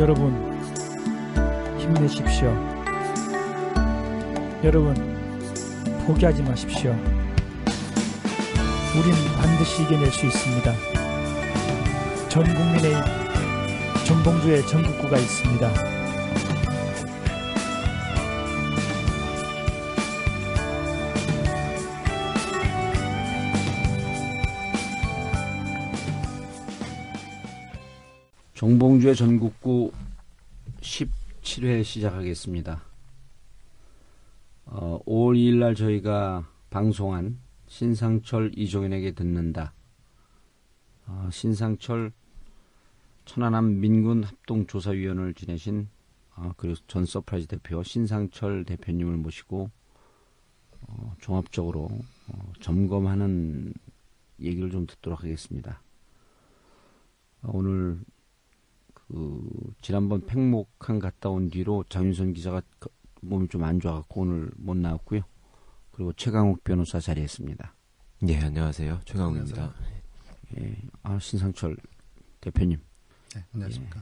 여러분, 힘내십시오. 여러분, 포기하지 마십시오. 우린 반드시 이겨낼 수 있습니다. 전 국민의 전봉주의 전국구가 있습니다. 정봉주의 전국구 17회 시작하겠습니다. 5월 2일 날 저희가 방송한 신상철 이종현에게 듣는다. 신상철 천안함 민군 합동조사위원을 지내신 그리고 전 서프라이즈 대표 신상철 대표님을 모시고 종합적으로 점검하는 얘기를 좀 듣도록 하겠습니다. 오늘 지난번 팽목항 갔다 온 뒤로 장윤선 기자가 몸이 좀 안 좋아갖고 오늘 못 나왔고요. 그리고 최강욱 변호사 자리했습니다. 네, 안녕하세요. 최강욱입니다. 예, 신상철 대표님. 네, 안녕하십니까.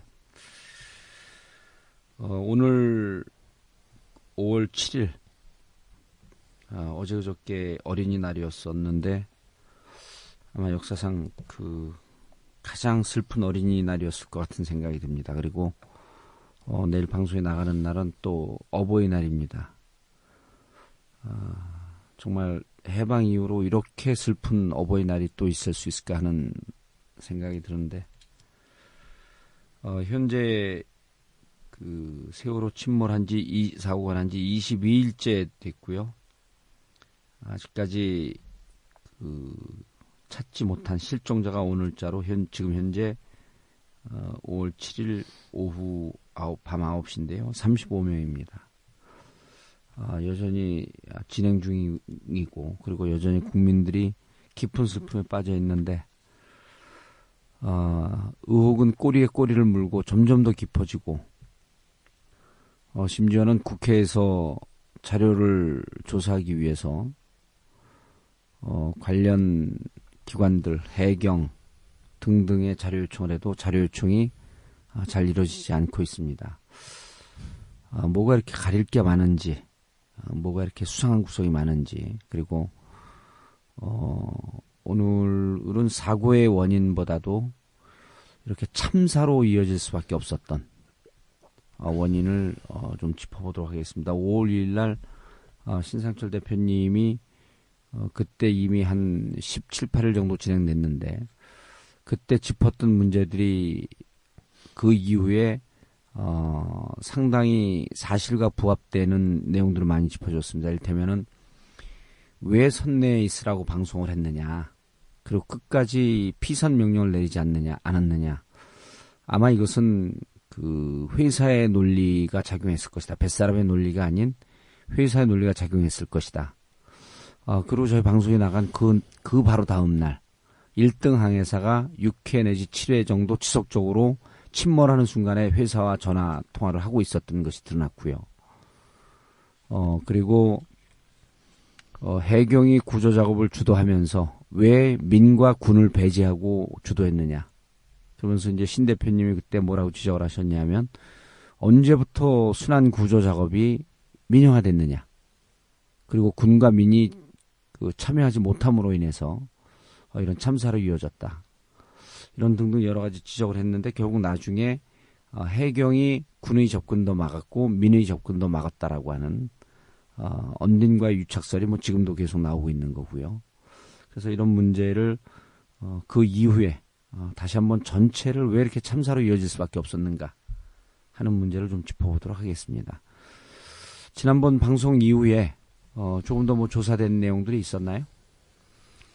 예. 오늘 5월 7일 어제 그저께 어린이날이었었는데 아마 역사상 가장 슬픈 어린이날이었을 것 같은 생각이 듭니다. 그리고 내일 방송에 나가는 날은 또 어버이날입니다. 정말 해방 이후로 이렇게 슬픈 어버이날이 또 있을 수 있을까 하는 생각이 드는데 현재 세월호 침몰한 지 사고가 난 지 22일째 됐고요. 아직까지 찾지 못한 실종자가 오늘자로 지금 현재 5월 7일 오후 밤 9시인데요. 35명입니다. 여전히 진행 중이고 그리고 여전히 국민들이 깊은 슬픔에 빠져 있는데 의혹은 꼬리에 꼬리를 물고 점점 더 깊어지고 심지어는 국회에서 자료를 조사하기 위해서 관련 기관들, 해경 등등의 자료 요청을 해도 자료 요청이 잘 이루어지지 않고 있습니다. 뭐가 이렇게 가릴 게 많은지, 뭐가 이렇게 수상한 구석이 많은지, 그리고 오늘은 사고의 원인보다도 이렇게 참사로 이어질 수밖에 없었던 원인을 좀 짚어보도록 하겠습니다. 5월 2일 날 신상철 대표님이 그때 이미 한 17, 18일 정도 진행됐는데 그때 짚었던 문제들이 그 이후에 상당히 사실과 부합되는 내용들을 많이 짚어줬습니다. 이를테면은 왜 선내에 있으라고 방송을 했느냐, 그리고 끝까지 피선 명령을 내리지 않았느냐. 아마 이것은 회사의 논리가 작용했을 것이다. 뱃사람의 논리가 아닌 회사의 논리가 작용했을 것이다. 그리고 저희 방송에 나간 그 바로 다음 날 1등 항해사가 6회 내지 7회 정도 지속적으로 침몰하는 순간에 회사와 전화 통화를 하고 있었던 것이 드러났고요. 그리고 해경이 구조 작업을 주도하면서 왜 민과 군을 배제하고 주도했느냐. 그러면서 이제 신 대표님이 그때 뭐라고 지적을 하셨냐면 언제부터 순환 구조 작업이 민영화됐느냐. 그리고 군과 민이 참여하지 못함으로 인해서 이런 참사로 이어졌다. 이런 등등 여러 가지 지적을 했는데 결국 나중에 해경이 군의 접근도 막았고 민의 접근도 막았다라고 하는 언딘과의 유착설이 지금도 계속 나오고 있는 거고요. 그래서 이런 문제를 그 이후에 다시 한번 전체를 왜 이렇게 참사로 이어질 수밖에 없었는가 하는 문제를 좀 짚어보도록 하겠습니다. 지난번 방송 이후에 조금 더 조사된 내용들이 있었나요?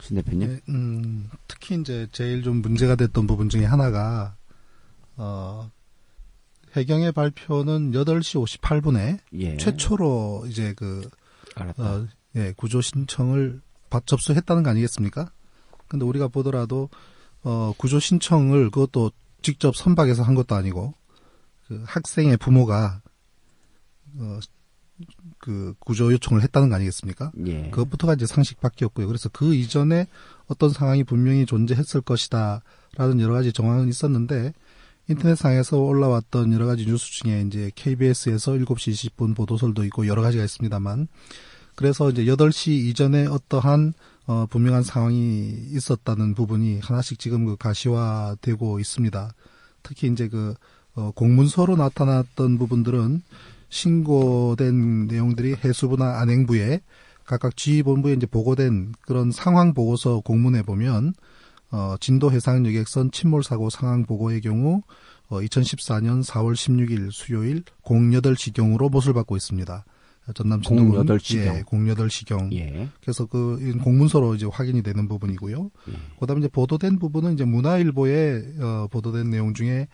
신 대표님? 네, 특히 이제 제일 좀 문제가 됐던 부분 중에 하나가, 해경의 발표는 8시 58분에 예. 최초로 이제 구조 신청을 접수했다는 거 아니겠습니까? 근데 우리가 보더라도, 구조 신청을 그것도 직접 선박에서 한 것도 아니고, 학생의 부모가, 구조 요청을 했다는 거 아니겠습니까? 예. 그것부터가 이제 상식 바뀌었고요. 그래서 그 이전에 어떤 상황이 분명히 존재했을 것이다 라는 여러 가지 정황은 있었는데 인터넷상에서 올라왔던 여러 가지 뉴스 중에 이제 KBS에서 7시 20분 보도설도 있고 여러 가지가 있습니다만, 그래서 이제 8시 이전에 어떠한 분명한 상황이 있었다는 부분이 하나씩 지금 그 가시화되고 있습니다. 특히 이제 공문서로 나타났던 부분들은 신고된 내용들이 해수부나 안행부에 각각 지휘본부에 이제 보고된 그런 상황 보고서 공문에 보면 진도 해상 여객선 침몰 사고 상황 보고의 경우 2014년 4월 16일 수요일 08시경으로 못을 받고 있습니다. 전남 진도군 08시경. 08시경. 예. 그래서 공문서로 이제 확인이 되는 부분이고요. 그다음에 이제 보도된 부분은 이제 문화일보에 보도된 내용 중에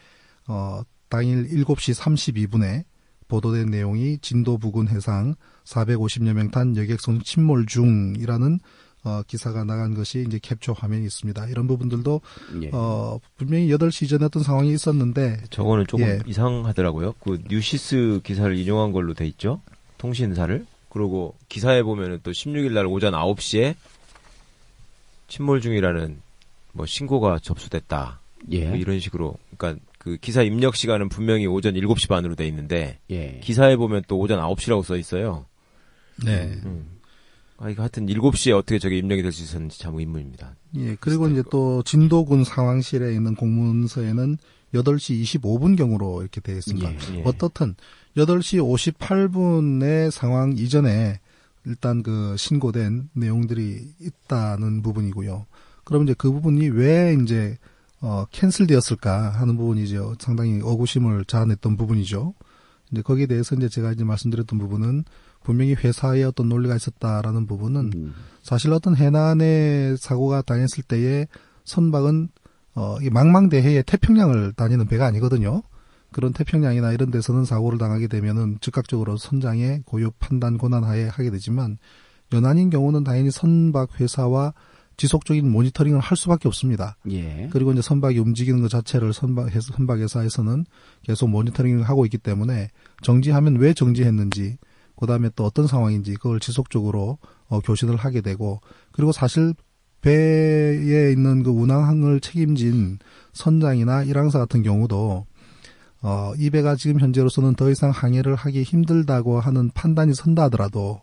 당일 7시 32분에 보도된 내용이 진도 부근 해상 450여 명 탄 여객선 침몰 중이라는 기사가 나간 것이 이제 캡처 화면이 있습니다. 이런 부분들도 예. 분명히 8시 전에 어떤 상황이 있었는데 저거는 조금 예. 이상하더라고요. 그 뉴시스 기사를 인용한 걸로 돼 있죠. 통신사를. 그리고 기사에 보면은 또 16일 날 오전 9시에 침몰 중이라는 뭐 신고가 접수됐다. 예. 뭐 이런 식으로. 그러니까 그 기사 입력 시간은 분명히 오전 7시 반으로 돼 있는데 예. 기사에 보면 또 오전 9시라고 써 있어요. 네. 이거 하여튼 7시에 어떻게 저게 입력이 될 수 있었는지 참 의문입니다. 예, 그리고 이제 또 진도군 상황실에 있는 공문서에는 8시 25분경으로 이렇게 되어 있습니다. 예. 어떻든 8시 58분의 상황 이전에 일단 신고된 내용들이 있다는 부분이고요. 그럼 이제 그 부분이 왜 이제 캔슬되었을까 하는 부분이 이제 상당히 의구심을 자아냈던 부분이죠. 이제 거기에 대해서 이제 제가 이제 말씀드렸던 부분은 분명히 회사에 어떤 논리가 있었다라는 부분은 사실 어떤 해난의 사고가 당했을 때의 선박은 이 망망대해의 태평양을 다니는 배가 아니거든요. 그런 태평양이나 이런 데서는 사고를 당하게 되면은 즉각적으로 선장의 고유 판단 권한하에 하게 되지만 연안인 경우는 당연히 선박 회사와 지속적인 모니터링을 할 수밖에 없습니다. 예. 그리고 이제 선박이 움직이는 것 자체를 선박 회사에서는 계속 모니터링을 하고 있기 때문에 정지하면 왜 정지했는지, 그 다음에 또 어떤 상황인지 그걸 지속적으로 교신을 하게 되고, 그리고 사실 배에 있는 그 운항을 책임진 선장이나 일항사 같은 경우도 이 배가 지금 현재로서는 더 이상 항해를 하기 힘들다고 하는 판단이 선다 하더라도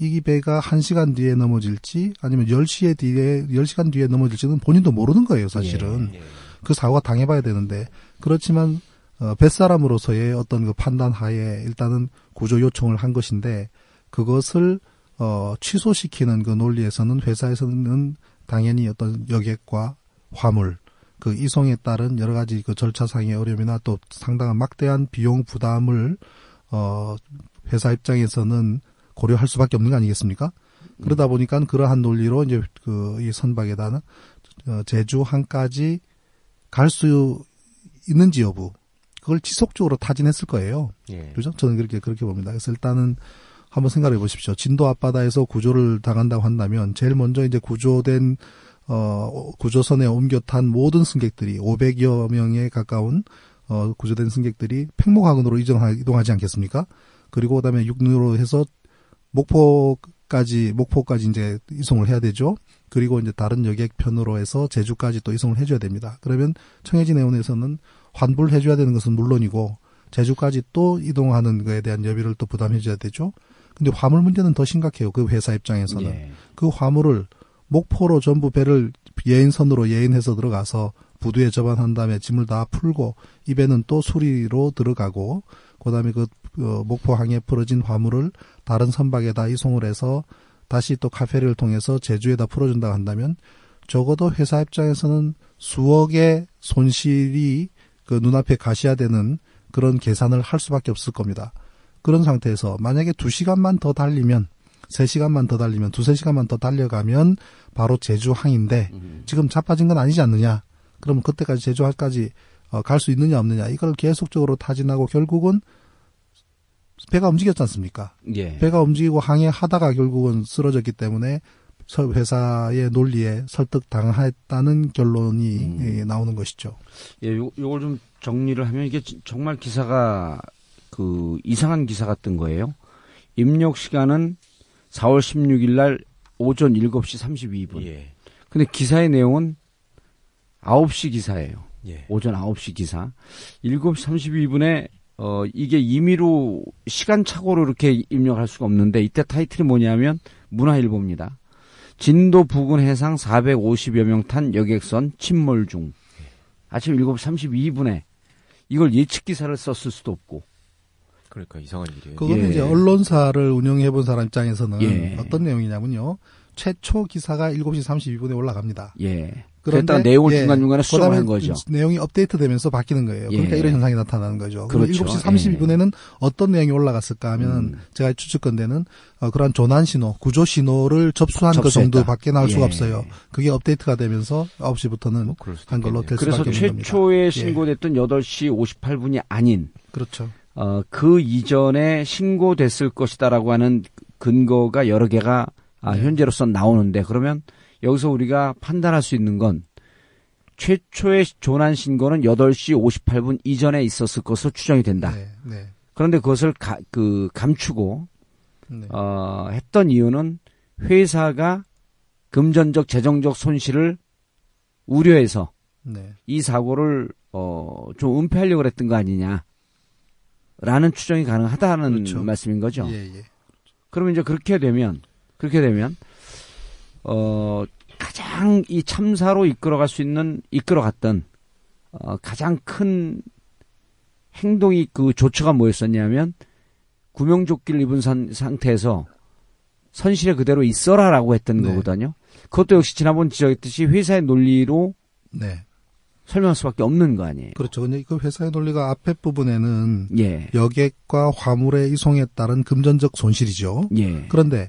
이 배가 1시간 뒤에 넘어질지 아니면 10시간 뒤에 넘어질지는 본인도 모르는 거예요, 사실은. 예. 그 사고가 당해봐야 되는데, 그렇지만 뱃사람으로서의 어떤 그 판단 하에 일단은 구조 요청을 한 것인데, 그것을 취소시키는 그 논리에서는 회사에서는 당연히 어떤 여객과 화물, 그 이송에 따른 여러 가지 그 절차상의 어려움이나 또 상당한 막대한 비용 부담을 회사 입장에서는 고려할 수밖에 없는 거 아니겠습니까? 그러다 보니까 그러한 논리로 이제 이 선박에다는 제주항까지 갈 수 있는지 여부, 그걸 지속적으로 타진했을 거예요. 예. 그죠? 저는 그렇게 봅니다. 그래서 일단은 한번 생각해 보십시오. 진도 앞바다에서 구조를 당한다고 한다면 제일 먼저 이제 구조된 구조선에 옮겨 탄 모든 승객들이 500여 명에 가까운 구조된 승객들이 팽목항으로 이동하지 않겠습니까? 그리고 그다음에 육로로 해서 목포까지 이제 이송을 해야 되죠. 그리고 이제 다른 여객편으로 해서 제주까지 또 이송을 해줘야 됩니다. 그러면 청해진 해운에서는 환불해줘야 되는 것은 물론이고 제주까지 또 이동하는 거에 대한 여비를 또 부담해줘야 되죠. 근데 화물 문제는 더 심각해요. 그 회사 입장에서는. 예. 그 화물을 목포로 전부 배를 예인선으로 예인해서 들어가서 부두에 접안한 다음에 짐을 다 풀고 이 배는 또 수리로 들어가고 그다음에 목포항에 풀어진 화물을 다른 선박에다 이송을 해서 다시 또 카페리를 통해서 제주에다 풀어준다고 한다면 적어도 회사 입장에서는 수억의 손실이 그 눈앞에 가시화되는 그런 계산을 할 수밖에 없을 겁니다. 그런 상태에서 만약에 2시간만 더 달리면 3시간만 더 달리면 2-3시간만 더 달려가면 바로 제주항인데 지금 자빠진 건 아니지 않느냐. 그러면 그때까지 제주항까지 갈 수 있느냐 없느냐. 이걸 계속적으로 타진하고 결국은 배가 움직였지 않습니까? 예. 배가 움직이고 항해하다가 결국은 쓰러졌기 때문에 회사의 논리에 설득당했다는 결론이 나오는 것이죠. 예, 요걸 좀 정리를 하면 이게 정말 기사가 이상한 기사가 뜬 거예요. 입력 시간은 4월 16일 날 오전 7시 32분. 예. 근데 기사의 내용은 9시 기사예요. 예. 오전 9시 기사. 7시 32분에 이게 임의로 시간착오로 이렇게 입력할 수가 없는데 이때 타이틀이 뭐냐면 문화일보입니다. 진도 부근 해상 450여 명 탄 여객선 침몰 중. 아침 7시 32분에 이걸 예측 기사를 썼을 수도 없고. 그러니까 이상한 일이에요. 그거는 예. 이제 언론사를 운영해 본 사람 입장에서는 예. 어떤 내용이냐면요. 최초 기사가 7시 32분에 올라갑니다. 예. 그런데 그랬다가 내용을 예, 중간중간에 수정을 그다음에 한 거죠. 내용이 업데이트되면서 바뀌는 거예요. 그러니까 예. 이런 현상이 나타나는 거죠. 그렇죠. 7시 32분에는 어떤 내용이 올라갔을까 하면 제가 추측건대는 그런 조난 신호, 구조 신호를 접수한 그 접수했다. 정도밖에 나올 수가 예. 없어요. 그게 업데이트가 되면서 9시부터는 그럴 수도 한 걸로 있겠네요. 될 그래서 수밖에 없는 겁니다. 최초에 신고됐던 8시 58분이 아닌 그렇죠. 그 이전에 신고됐을 것이다라고 하는 근거가 여러 개가 네. 현재로선 나오는데 그러면 여기서 우리가 판단할 수 있는 건 최초의 조난 신고는 8시 58분 이전에 있었을 것으로 추정이 된다. 네, 네, 그런데 그것을 감추고 네. 했던 이유는 회사가 금전적 재정적 손실을 우려해서 네. 이 사고를 좀 은폐하려고 했던 거 아니냐라는 추정이 가능하다는 그렇죠. 말씀인 거죠. 예, 예. 그러면 이제 그렇게 되면 가장 이 참사로 이끌어갔던 가장 큰 행동이 그 조처가 뭐였었냐면 구명조끼를 입은 상태에서 선실에 그대로 있어라라고 했던 네. 거거든요. 그것도 역시 지난번 지적했듯이 회사의 논리로 네. 설명할 수밖에 없는 거 아니에요. 그렇죠. 근데 그 회사의 논리가 앞에 부분에는 예. 여객과 화물의 이송에 따른 금전적 손실이죠. 예. 그런데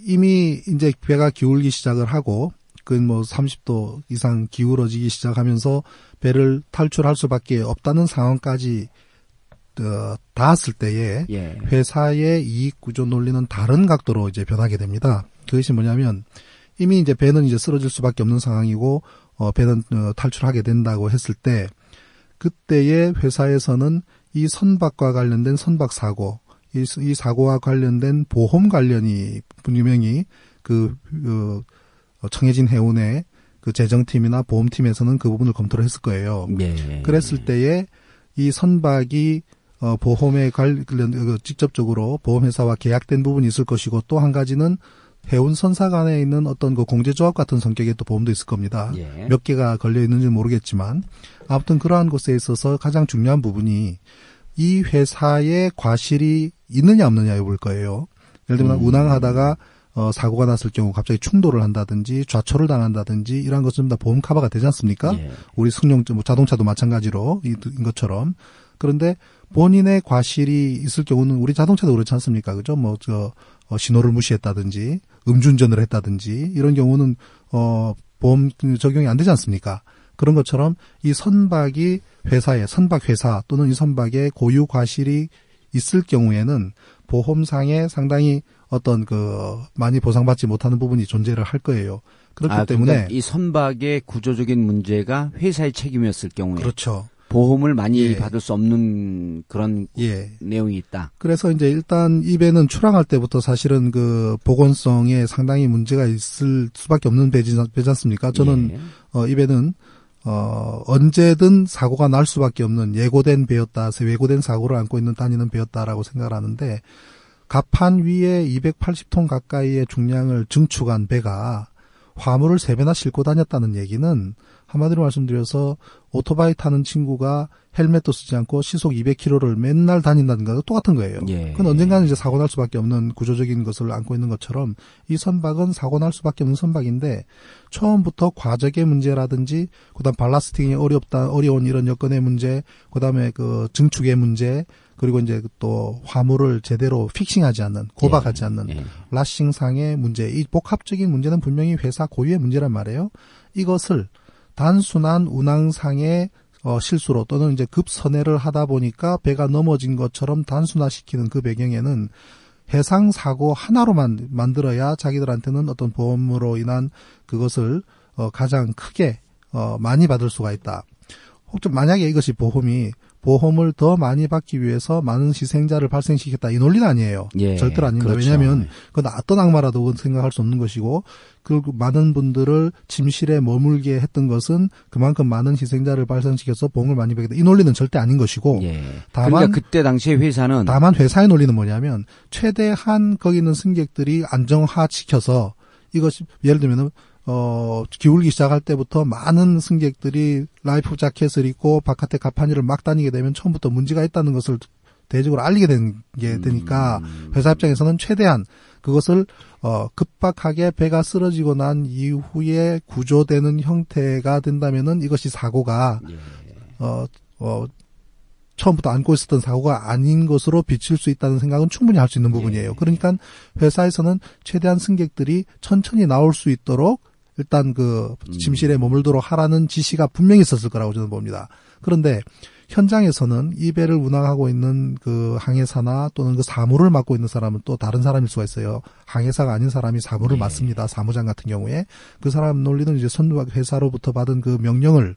이미 이제 배가 기울기 시작을 하고 그 뭐 30도 이상 기울어지기 시작하면서 배를 탈출할 수밖에 없다는 상황까지 닿았을 때에 예. 회사의 이익 구조 논리는 다른 각도로 이제 변하게 됩니다. 그것이 뭐냐면 이미 이제 배는 이제 쓰러질 수밖에 없는 상황이고 배는 탈출하게 된다고 했을 때 그때의 회사에서는 이 선박과 관련된 선박 사고 이 사고와 관련된 보험 관련이 분명히 청해진 해운의 그 재정팀이나 보험팀에서는 그 부분을 검토를 했을 거예요. 예. 그랬을 때에 이 선박이 보험에 관련 직접적으로 보험회사와 계약된 부분이 있을 것이고 또 한 가지는 해운 선사간에 있는 어떤 그 공제조합 같은 성격의 또 보험도 있을 겁니다. 예. 몇 개가 걸려 있는지 모르겠지만 아무튼 그러한 곳에 있어서 가장 중요한 부분이 이 회사의 과실이 있느냐 없느냐에 볼 거예요. 예를 들면 운항하다가 사고가 났을 경우 갑자기 충돌을 한다든지 좌초를 당한다든지 이러한 것은 다 보험 커버가 되지 않습니까? 예. 우리 승용 자동차도 마찬가지로 인 것처럼. 그런데 본인의 과실이 있을 경우는 우리 자동차도 그렇지 않습니까? 그죠? 신호를 무시했다든지 음주운전을 했다든지 이런 경우는 보험 적용이 안 되지 않습니까? 그런 것처럼 이 선박이 선박 회사 또는 이 선박의 고유 과실이 있을 경우에는 보험상에 상당히 어떤 많이 보상받지 못하는 부분이 존재를 할 거예요. 그렇기 때문에 그러니까 이 선박의 구조적인 문제가 회사의 책임이었을 경우에 그렇죠. 보험을 많이 예. 받을 수 없는 그런 예. 내용이 있다. 그래서 이제 일단 이 배는 출항할 때부터 사실은 그 보건성에 상당히 문제가 있을 수밖에 없는 배지 않습니까? 저는 예. 이 배는 언제든 사고가 날 수밖에 없는 예고된 배였다. 예고된 사고를 안고 있는 다니는 배였다라고 생각을 하는데 갑판 위에 280톤 가까이의 중량을 증축한 배가 화물을 3배나 싣고 다녔다는 얘기는 한마디로 말씀드려서 오토바이 타는 친구가 헬멧도 쓰지 않고 시속 200km를 맨날 다닌다는 거랑 똑같은 거예요. 예. 그건 언젠가는 이제 사고 날 수밖에 없는 구조적인 것을 안고 있는 것처럼 이 선박은 사고 날 수밖에 없는 선박인데 처음부터 과적의 문제라든지 그다음 발라스팅이 어려운 이런 여건의 문제, 그다음에 그 증축의 문제, 그리고 이제 또 화물을 제대로 픽싱하지 않는, 고박하지 않는 예. 라싱상의 문제, 이 복합적인 문제는 분명히 회사 고유의 문제란 말이에요. 이것을 단순한 운항상의 실수로 또는 이제 급선회를 하다 보니까 배가 넘어진 것처럼 단순화시키는 그 배경에는 해상 사고 하나로만 만들어야 자기들한테는 어떤 보험으로 인한 그것을 가장 크게 많이 받을 수가 있다. 혹시 만약에 이것이 보험이 보험을 더 많이 받기 위해서 많은 희생자를 발생시켰다. 이 논리는 아니에요. 예, 절대로 아닙니다. 그렇죠. 왜냐하면 그건 어떤 악마라도 생각할 수 없는 것이고 그 많은 분들을 침실에 머물게 했던 것은 그만큼 많은 희생자를 발생시켜서 보험을 많이 받겠다. 이 논리는 절대 아닌 것이고 예. 다만 그러니까 그때 당시에 회사는 다만 회사의 논리는 뭐냐면 최대한 거기 있는 승객들이 안정화시켜서 이것이 예를 들면은 기울기 시작할 때부터 많은 승객들이 라이프 자켓을 입고 바깥에 가판이를 막 다니게 되면 처음부터 문제가 있다는 것을 대적으로 알리게 된 게 되니까 회사 입장에서는 최대한 그것을 급박하게 배가 쓰러지고 난 이후에 구조되는 형태가 된다면은 이것이 사고가 예. 처음부터 안고 있었던 사고가 아닌 것으로 비칠 수 있다는 생각은 충분히 할 수 있는 부분이에요. 그러니까 회사에서는 최대한 승객들이 천천히 나올 수 있도록 일단 그 침실에 머물도록 하라는 지시가 분명히 있었을 거라고 저는 봅니다. 그런데 현장에서는 이 배를 운항하고 있는 그 항해사나 또는 그 사무를 맡고 있는 사람은 또 다른 사람일 수가 있어요. 항해사가 아닌 사람이 사무를 맡습니다. 사무장 같은 경우에 그 사람 논리는 이제 선박 회사로부터 받은 그 명령을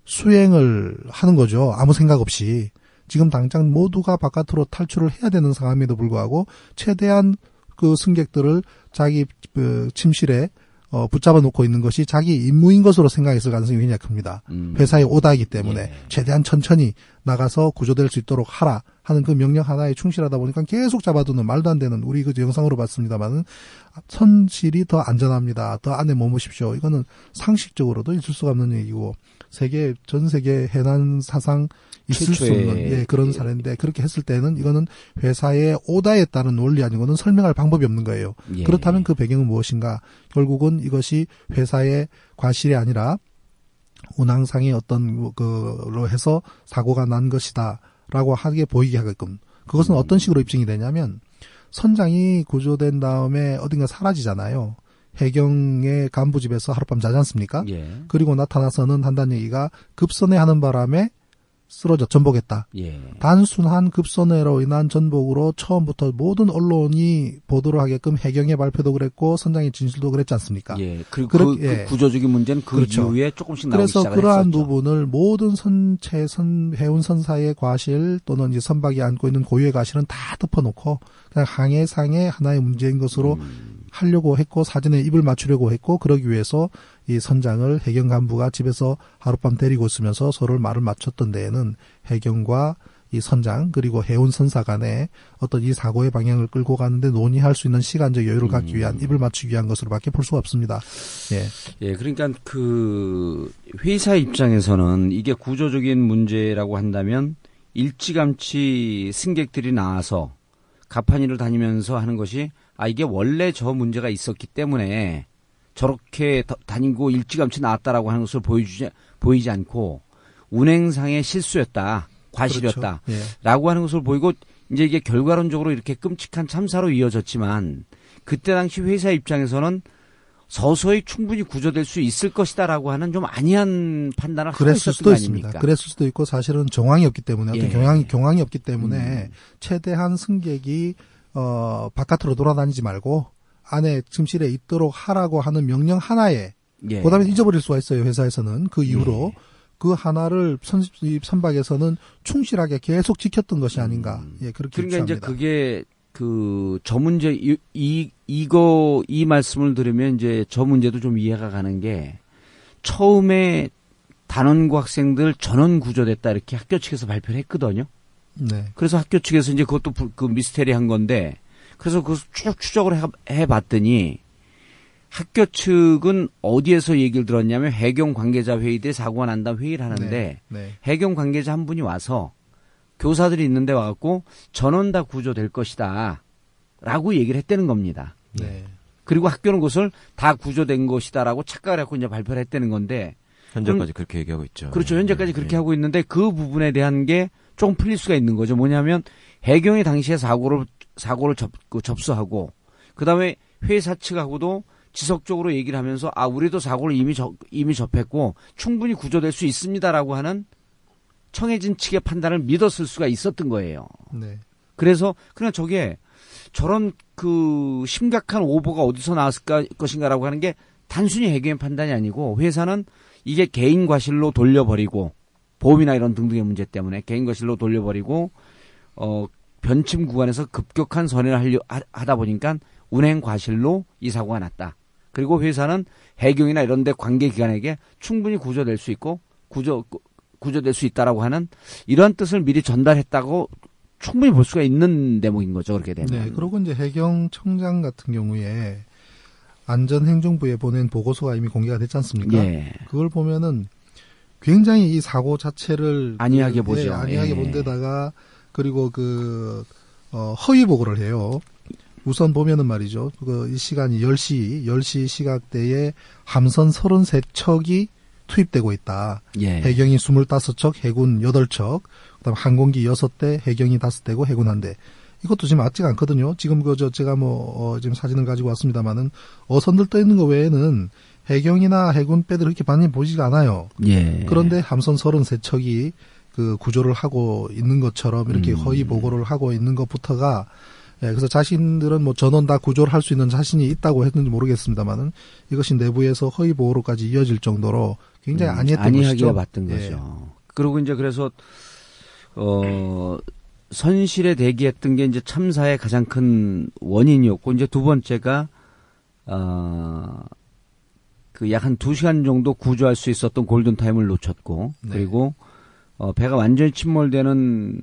수행을 하는 거죠. 아무 생각 없이. 지금 당장 모두가 바깥으로 탈출을 해야 되는 상황임에도 불구하고 최대한 그 승객들을 자기 그 침실에 붙잡아 놓고 있는 것이 자기 임무인 것으로 생각했을 가능성이 굉장히 큽니다. 회사의 오다이기 때문에 예. 최대한 천천히 나가서 구조될 수 있도록 하라 하는 그 명령 하나에 충실하다 보니까 계속 잡아두는 말도 안 되는 우리 그 영상으로 봤습니다만은 선실이 더 안전합니다. 더 안에 머무십시오. 이거는 상식적으로도 있을 수가 없는 얘기고 전 세계 해난 사상 있을 수 최초의 없는 그런 사례인데 그렇게 했을 때는 이거는 회사의 오다에 따른 논리 아니고는 설명할 방법이 없는 거예요. 예. 그렇다면 그 배경은 무엇인가? 결국은 이것이 회사의 과실이 아니라 운항상의 어떤 그로 해서 사고가 난 것이다라고 하게 보이게 하게끔 그것은 어떤 식으로 입증이 되냐면 선장이 구조된 다음에 어딘가 사라지잖아요. 해경의 간부집에서 하룻밤 자지 않습니까? 예. 그리고 나타나서는 한다는 얘기가 급선회하는 바람에 쓰러져 전복했다. 예. 단순한 급선회로 인한 전복으로 처음부터 모든 언론이 보도를 하게끔 해경의 발표도 그랬고 선장의 진술도 그랬지 않습니까? 예. 그리고 예. 그 구조적인 문제는 그 그렇죠. 이후에 조금씩 나오기 그래서 시작을 그러한 했었죠. 부분을 모든 해운 선사의 과실 또는 이제 선박이 안고 있는 고유의 과실은 다 덮어놓고 그냥 항해상의 하나의 문제인 것으로 하려고 했고 사전에 입을 맞추려고 했고 그러기 위해서 이 선장을 해경 간부가 집에서 하룻밤 데리고 있으면서 서로 말을 맞췄던 데에는 해경과 이 선장 그리고 해운 선사 간에 어떤 이 사고의 방향을 끌고 가는데 논의할 수 있는 시간적 여유를 갖기 위한 입을 맞추기 위한 것으로밖에 볼 수가 없습니다. 예. 예, 그러니까 그 회사 입장에서는 이게 구조적인 문제라고 한다면 일찌감치 승객들이 나와서 가판위를 다니면서 하는 것이 이게 원래 저 문제가 있었기 때문에 저렇게 다니고 일찌감치 나왔다라고 하는 것을 보이지 않고 운행상의 실수였다, 과실이었다, 그렇죠. 예. 라고 하는 것을 보이고 이제 이게 결과론적으로 이렇게 끔찍한 참사로 이어졌지만 그때 당시 회사 입장에서는 서서히 충분히 구조될 수 있을 것이다라고 하는 좀 안이한 판단을 하고 그랬을 있었던 수도 거 있습니다. 아닙니까? 그랬을 수도 있고 사실은 정황이 없기 때문에 어떤 예. 경황이 없기 때문에 최대한 승객이 바깥으로 돌아다니지 말고 안에 침실에 있도록 하라고 하는 명령 하나에 예. 그다음에 잊어버릴 수가 있어요. 회사에서는 그 이후로 그 하나를 선박에서는 충실하게 계속 지켰던 것이 아닌가. 예, 그렇게 그러니까 이제 유추합니다. 그게 저 문제 이 말씀을 들으면 이제 저 문제도 좀 이해가 가는 게 처음에 단원고 학생들 전원 구조됐다 이렇게 학교 측에서 발표를 했거든요. 네. 그래서 학교 측에서 이제 그것도 그 미스테리한 건데 그래서 그걸 쭉 추적을 해봤더니 학교 측은 어디에서 얘기를 들었냐면 해경 관계자 회의대 사고가 난 다음 회의를 하는데 네. 해경 관계자 한 분이 와서 교사들이 있는데 와갖고 전원 다 구조될 것이다 라고 얘기를 했다는 겁니다. 네. 그리고 학교는 그것을 다 구조된 것이다라고 착각을 하고 이제 발표를 했다는 건데 현재까지 그렇게 얘기하고 있죠. 그렇죠. 현재까지 그렇게 하고 있는데 그 부분에 대한 게 조금 풀릴 수가 있는 거죠. 뭐냐면 해경이 당시에 사고를 접수하고 그다음에 회사 측하고도 지속적으로 얘기를 하면서 우리도 사고를 이미 접했고 충분히 구조될 수 있습니다라고 하는 청해진 측의 판단을 믿었을 수가 있었던 거예요. 네. 그래서 그냥 저게 저런 그 심각한 오보가 어디서 나왔을 것인가라고 하는 게 단순히 해경의 판단이 아니고 회사는 이게 개인 과실로 돌려버리고 보험이나 이런 등등의 문제 때문에 개인 거실로 돌려버리고 변침 구간에서 급격한 선회를 하다 보니까 운행 과실로 이 사고가 났다. 그리고 회사는 해경이나 이런 데 관계기관에게 충분히 구조될 수 있고 구조될 수 있다라고 하는 이러한 뜻을 미리 전달했다고 충분히 볼 수가 있는 대목인 거죠. 그렇게 되면. 네. 그리고 이제 해경청장 같은 경우에 안전행정부에 보낸 보고서가 이미 공개가 됐지 않습니까? 예. 그걸 보면은 굉장히 이 사고 자체를 안이하게 보죠. 안이하게 예. 본 데다가 그리고 허위 보고를 해요. 우선 보면은 말이죠. 이 시간이 10시 시각대에 함선 33척이 투입되고 있다. 예. 해경이 25척, 해군 8척, 그다음 항공기 6대, 해경이 5대고 해군 1대. 이것도 지금 맞지가 않거든요. 지금 제가 지금 사진을 가지고 왔습니다만은 어선들 떠 있는 거 외에는 해경이나 해군 배들 이렇게 많이 보이지가 않아요. 예. 그런데 함선 33척이 구조를 하고 있는 것처럼 이렇게 허위 보고를 하고 있는 것부터가 그래서 자신들은 전원 다 구조를 할 수 있는 자신이 있다고 했는지 모르겠습니다만은 이것이 내부에서 허위 보고로까지 이어질 정도로 굉장히 안이했던 것이죠. 안이하게 봤던 거죠. 그리고 이제 그래서 선실에 대기했던 게 이제 참사의 가장 큰 원인이었고 이제 두 번째가 약 한 2시간 정도 구조할 수 있었던 골든 타임을 놓쳤고 네. 그리고 배가 완전히 침몰되는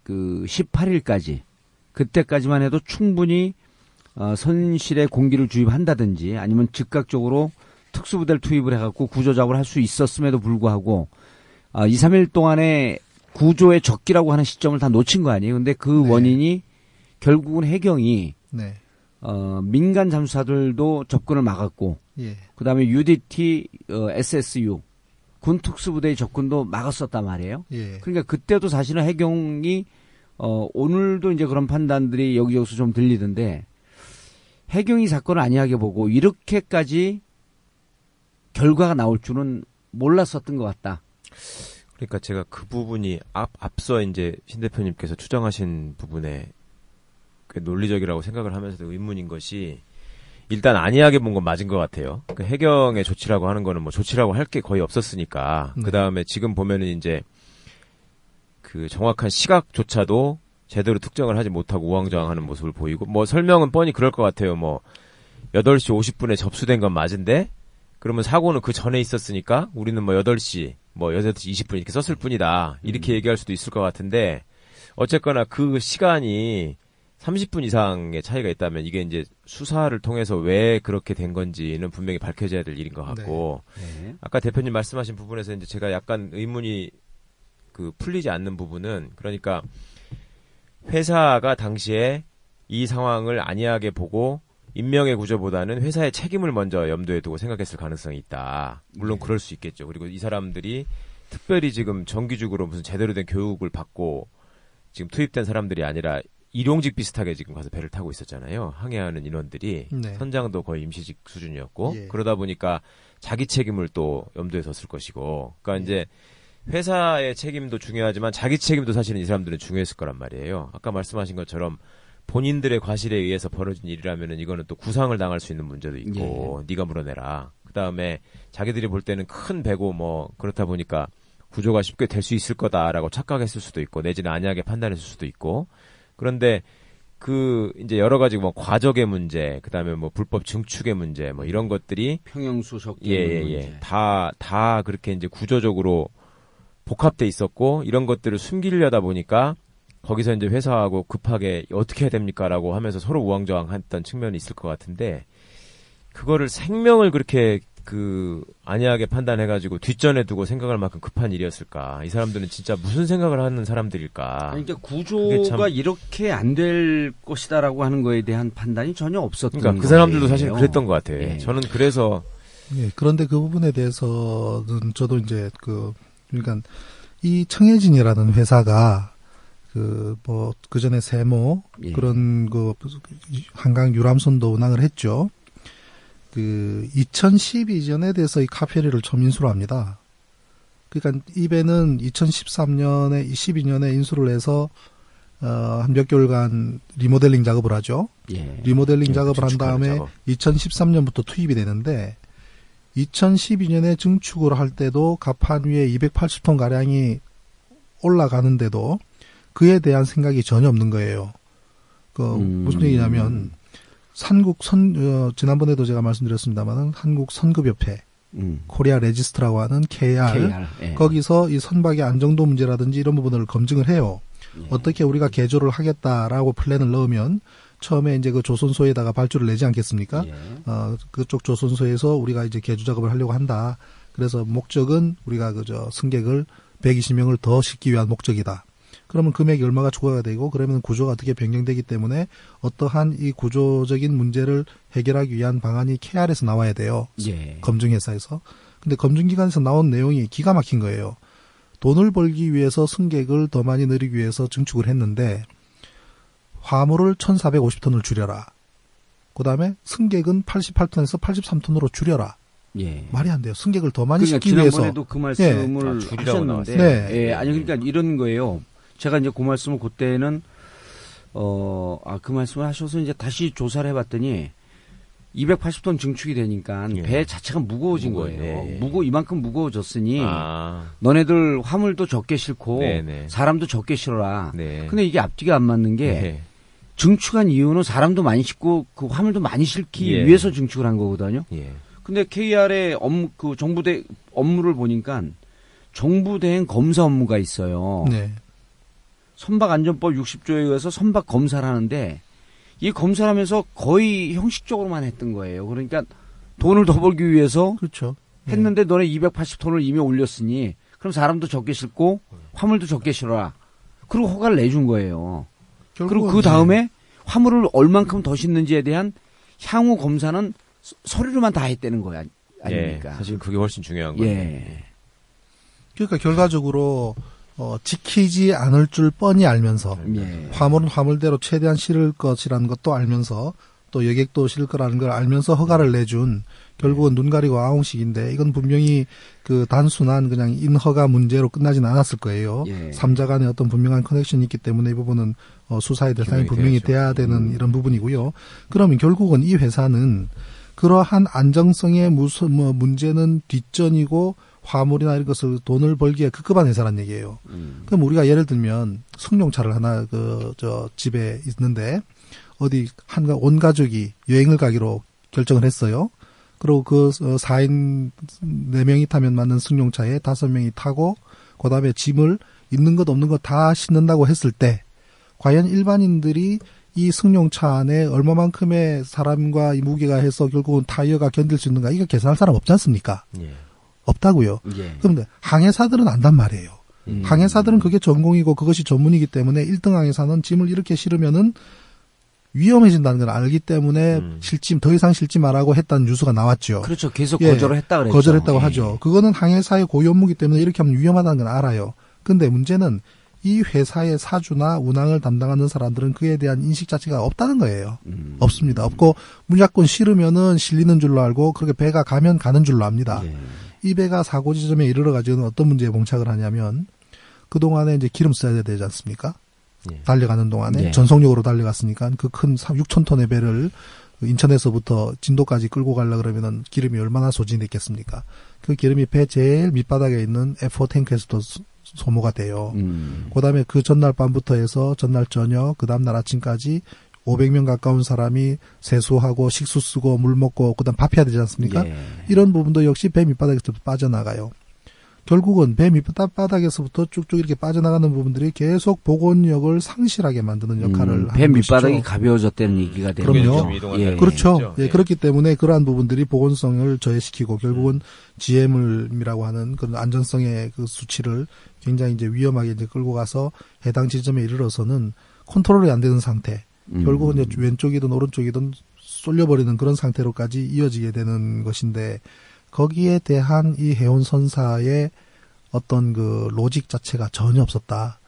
18일까지 그때까지만 해도 충분히 선실에 공기를 주입한다든지 아니면 즉각적으로 특수부대를 투입을 해갖고 구조 작업을 할 수 있었음에도 불구하고 2, 3일 동안에 구조의 적기라고 하는 시점을 다 놓친 거 아니에요. 근데 그 네. 원인이 결국은 해경이 네. 민간 잠수사들도 접근을 막았고 예. 그다음에 UDT, SSU 군 특수부대의 접근도 막았었단 말이에요. 예. 그러니까 그때도 사실은 해경이 오늘도 이제 그런 판단들이 여기저기서 좀 들리던데 해경이 사건을 안이하게 보고 이렇게까지 결과가 나올 줄은 몰랐었던 것 같다. 그러니까 제가 그 부분이 앞서 이제 신 대표님께서 추정하신 부분에 꽤 논리적이라고 생각을 하면서도 의문인 것이 일단 안이하게 본 건 맞은 것 같아요. 그 해경의 조치라고 하는 거는 조치라고 할 게 거의 없었으니까. 네. 그 다음에 지금 보면은 이제 그 정확한 시각조차도 제대로 특정을 하지 못하고 우왕좌왕하는 모습을 보이고 설명은 뻔히 그럴 것 같아요. 8시 50분에 접수된 건 맞은데 그러면 사고는 그 전에 있었으니까 우리는 8시 8시 20분 이렇게 썼을 뿐이다. 이렇게 얘기할 수도 있을 것 같은데 어쨌거나 그 시간이 30분 이상의 차이가 있다면 이게 이제 수사를 통해서 왜 그렇게 된 건지는 분명히 밝혀져야 될 일인 것 같고 네. 아까 대표님 말씀하신 부분에서 이제 제가 약간 의문이 풀리지 않는 부분은 그러니까 회사가 당시에 이 상황을 안이하게 보고 인명의 구조보다는 회사의 책임을 먼저 염두에 두고 생각했을 가능성이 있다. 물론 그럴 수 있겠죠. 그리고 이 사람들이 특별히 지금 정규직으로 무슨 제대로 된 교육을 받고 지금 투입된 사람들이 아니라 일용직 비슷하게 지금 가서 배를 타고 있었잖아요. 항해하는 인원들이. 네. 선장도 거의 임시직 수준이었고. 예. 그러다 보니까 자기 책임을 또 염두에 뒀을 것이고. 그러니까 이제 회사의 책임도 중요하지만 자기 책임도 사실은 이 사람들은 중요했을 거란 말이에요. 아까 말씀하신 것처럼 본인들의 과실에 의해서 벌어진 일이라면은 이거는 또 구상을 당할 수 있는 문제도 있고. 네가 물어내라. 그다음에 자기들이 볼 때는 큰 배고 그렇다 보니까 구조가 쉽게 될 수 있을 거다라고 착각했을 수도 있고 내지는 안이하게 판단했을 수도 있고. 그런데 이제 여러 가지 과적의 문제, 그다음에 불법 증축의 문제, 이런 것들이 평형수석 문제. 다 그렇게 이제 구조적으로 복합돼 있었고 이런 것들을 숨기려다 보니까 거기서 이제 회사하고 급하게 어떻게 해야 됩니까라고 하면서 서로 우왕좌왕했던 측면이 있을 것 같은데 그거를 생명을 그렇게 안이하게 판단해가지고 뒷전에 두고 생각할 만큼 급한 일이었을까? 이 사람들은 진짜 무슨 생각을 하는 사람들일까? 그러니까 구조가 이렇게 안 될 것이다라고 하는 거에 대한 판단이 전혀 없었던 그러니까 그 사람들도 사실 그랬던 것 같아요. 예. 저는 그래서 예, 그런데 그 부분에 대해서는 저도 이제 그러니까 이 청해진이라는 회사가 그 전에 세모 예. 그런 한강 유람선도 운항을 했죠. 2012년에 대해서 이 카페리를 처음 인수를 합니다. 그러니까 이 배는 2013년에 12년에 인수를 해서 한 몇 개월간 리모델링 작업을 하죠. 예. 리모델링 작업을 한 다음에 작업. 2013년부터 투입이 되는데 2012년에 증축을 할 때도 갑판 위에 280톤 가량이 올라가는데도 그에 대한 생각이 전혀 없는 거예요. 무슨 얘기냐면 지난번에도 제가 말씀드렸습니다만 한국 선급협회 코리아 레지스트라고 하는 KR 예. 거기서 이 선박의 안정도 문제라든지 이런 부분을 검증을 해요. 예. 어떻게 우리가 개조를 하겠다라고 플랜을 넣으면 처음에 이제 그 조선소에다가 발주를 내지 않겠습니까? 예. 그쪽 조선소에서 우리가 이제 개조 작업을 하려고 한다. 그래서 목적은 우리가 승객을 120명을 더 싣기 위한 목적이다. 그러면 금액이 얼마가 추가가 되고 그러면 구조가 어떻게 변경되기 때문에 어떠한 이 구조적인 문제를 해결하기 위한 방안이 KR에서 나와야 돼요. 예. 검증회사에서. 근데 검증기관에서 나온 내용이 기가 막힌 거예요. 돈을 벌기 위해서 승객을 더 많이 늘리기 위해서 증축을 했는데 화물을 1,450톤을 줄여라. 그다음에 승객은 88톤에서 83톤으로 줄여라. 예. 말이 안 돼요. 승객을 더 많이 그러니까 싣기 위해서. 지난번에도 그 말씀을 줄이라고 하셨는데, 나왔어요. 네. 예, 아니 그러니까 이런 거예요. 제가 이제 그 말씀을 그때는 그 말씀을 하셔서 이제 다시 조사를 해봤더니 280톤 증축이 되니까 예. 배 자체가 무거워진 거예요. 예. 이만큼 무거워졌으니 아, 너네들 화물도 적게 싣고 네네. 사람도 적게 실어라. 네. 근데 이게 앞뒤가 안 맞는 게 네. 증축한 이유는 사람도 많이 싣고 그 화물도 많이 싣기 예. 위해서 증축을 한 거거든요. 예. 근데 KR의 그 정부대 업무를 보니까 정부대행 검사 업무가 있어요. 네. 선박안전법 60조에 의해서 선박 검사를 하는데 이 검사를 하면서 거의 형식적으로만 했던 거예요. 그러니까 돈을 더 벌기 위해서 그렇죠. 했는데 너네 280톤을 이미 올렸으니 그럼 사람도 적게 싣고 화물도 적게 실어라. 그리고 허가를 내준 거예요. 그리고 그 다음에 화물을 얼만큼 더 싣는지에 대한 향후 검사는 서류로만 다 했다는 거야. 아닙니까? 예. 사실 그게 훨씬 중요한 거예요. 예. 그러니까 결과적으로 지키지 않을 줄 뻔히 알면서 예. 화물은 화물대로 최대한 실을 것이라는 것도 알면서 또 여객도 실을 거라는 걸 알면서 허가를 내준 결국은 눈 가리고 아웅식인데 이건 분명히 그 단순한 그냥 인허가 문제로 끝나진 않았을 거예요. 예. 3자 간에 어떤 분명한 커넥션이 있기 때문에 이 부분은 수사의 대상이 분명히 돼야 되는 이런 부분이고요. 그러면 결국은 이 회사는 그러한 안정성의 문제는 뒷전이고 화물이나 이런 것을 돈을 벌기에 급급한 회사란 얘기예요. 그럼 우리가 예를 들면 승용차를 하나 집에 있는데 어디 온 가족이 여행을 가기로 결정을 했어요. 그리고 그 4인 4명이 타면 맞는 승용차에 5명이 타고 그다음에 짐을 있는 것 없는 것 다 싣는다고 했을 때 과연 일반인들이 이 승용차 안에 얼마만큼의 사람과 이 무게가 해서 결국은 타이어가 견딜 수 있는가 이거 계산할 사람 없지 않습니까? 예. 없다고요. 예. 그런데 항해사들은 안단 말이에요. 항해사들은 그게 전공이고 그것이 전문이기 때문에 1등 항해사는 짐을 이렇게 실으면은 위험해진다는 걸 알기 때문에 더 이상 실지 말라고 했다는 뉴스가 나왔죠. 그렇죠. 계속 예, 거절을 했다 그랬죠. 거절했다고 예. 하죠. 그거는 항해사의 고유 업무이기 때문에 이렇게 하면 위험하다는 걸 알아요. 근데 문제는 이 회사의 사주나 운항을 담당하는 사람들은 그에 대한 인식 자체가 없다는 거예요. 없습니다. 없고 무조건 실으면은 실리는 줄로 알고 그렇게 배가 가면 가는 줄로 압니다. 예. 이 배가 사고 지점에 이르러가지고는 어떤 문제에 봉착을 하냐면 그동안에 이제 기름 써야 되지 않습니까? 예. 달려가는 동안에 예. 전속력으로 달려갔으니까 그 큰 6,000톤의 배를 인천에서부터 진도까지 끌고 가려 그러면은 기름이 얼마나 소진됐겠습니까? 그 기름이 배 제일 밑바닥에 있는 F4 탱크에서도 소모가 돼요. 그다음에 그 전날 밤부터 해서 전날 저녁 그 다음날 아침까지 500명 가까운 사람이 세수하고 식수 쓰고 물 먹고 그다음 밥해야 되지 않습니까? 예. 이런 부분도 역시 배 밑바닥에서 빠져나가요. 결국은 배 밑바닥에서부터 쭉쭉 이렇게 빠져나가는 부분들이 계속 복원력을 상실하게 만드는 역할을 배 하는 밑바닥이 것이죠. 가벼워졌다는 얘기가 되는 그럼요. 거죠. 예. 그렇죠. 예, 그렇기 때문에 그러한 부분들이 복원성을 저해시키고 결국은 GM이라고 하는 그런 안전성의 그 수치를 굉장히 이제 위험하게 이제 끌고 가서 해당 지점에 이르러서는 컨트롤이 안 되는 상태. 결국은 이제 왼쪽이든 오른쪽이든 쏠려버리는 그런 상태로까지 이어지게 되는 것인데 거기에 대한 이 해운 선사의 어떤 그 로직 자체가 전혀 없었다.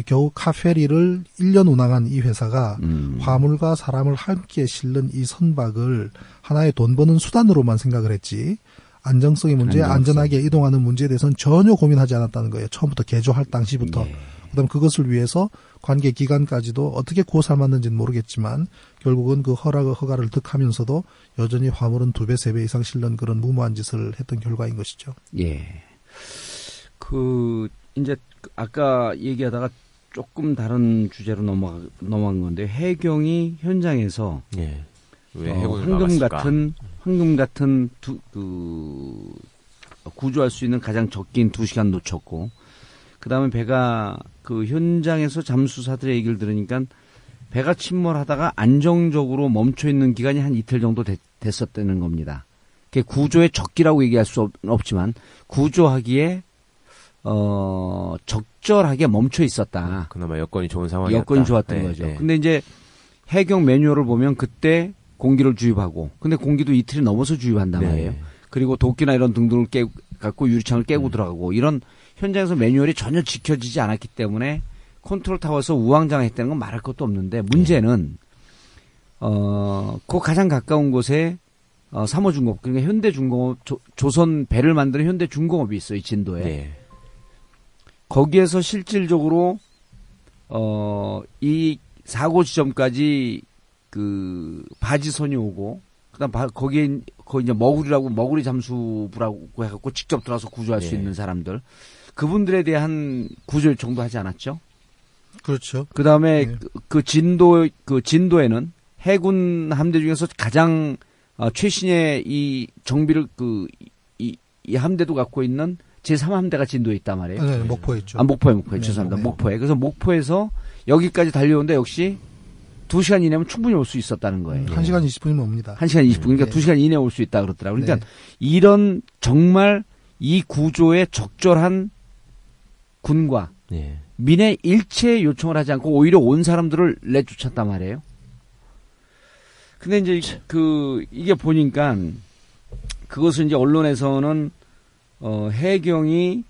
겨우 카페리를 1년 운항한 이 회사가 화물과 사람을 함께 실는 이 선박을 하나의 돈 버는 수단으로만 생각을 했지 안정성의 문제, 안전하게 이동하는 문제에 대해서는 전혀 고민하지 않았다는 거예요. 처음부터 개조할 당시부터. 예. 그다음 그것을 위해서 관계 기간까지도 어떻게 고삼았는지는 모르겠지만 결국은 그 허가를 득하면서도 여전히 화물은 2배, 3배 이상 실는 그런 무모한 짓을 했던 결과인 것이죠. 예. 이제 아까 얘기하다가 조금 다른 주제로 넘어간 건데, 해경이 현장에서 예. 왜 해군을 황금 같은 구조할 수 있는 가장 적긴 2시간 놓쳤고, 그 다음에 배가 그 현장에서 잠수사들의 얘기를 들으니까 배가 침몰하다가 안정적으로 멈춰 있는 기간이 한 이틀 정도 됐었다는 겁니다. 그게 구조의 적기라고 얘기할 수 없지만 구조하기에 적절하게 멈춰 있었다. 그나마 여건이 좋은 상황이었다. 여건이 좋았던 네, 거죠. 네. 근데 이제 해경 매뉴얼을 보면 그때 공기를 주입하고, 근데 공기도 이틀이 넘어서 주입한단 말이에요. 네. 그리고 도끼나 이런 등등을 갖고 유리창을 깨고 들어가고, 이런 현장에서 매뉴얼이 전혀 지켜지지 않았기 때문에 컨트롤 타워에서 우왕좌왕했다는 건 말할 것도 없는데, 문제는 그 가장 가까운 곳에 삼호중공업, 그러니까 현대중공업, 조선 배를 만드는 현대중공업이 있어요, 이 진도에. 네. 거기에서 실질적으로 이 사고 지점까지 그 바지선이 오고, 그다음 거기 이제 머구리 잠수부라고 해갖고 직접 들어와서 구조할 수 있는 사람들, 그분들에 대한 구조 요청도 하지 않았죠. 그렇죠. 그다음에 네. 그 진도에는 해군 함대 중에서 가장 최신의 이 정비를 이 함대도 갖고 있는 제3함대가 진도에 있단 말이에요. 네, 목포에 있죠. 목포에 네, 죄송합니다. 네. 목포에. 그래서 목포에서 여기까지 달려오는데 역시 2시간 이내면 충분히 올 수 있었다는 거예요. 1시간 20분이면 옵니다. 1시간 20분. 그러니까 네. 2시간 이내에 올 수 있다 그러더라고요. 그러니까 네. 이런 정말 이 구조에 적절한 군과 예. 민의 일체의 요청을 하지 않고 오히려 온 사람들을 내쫓았단 말이에요. 근데 이제 이게 보니까 그것을 이제 언론에서는 해경이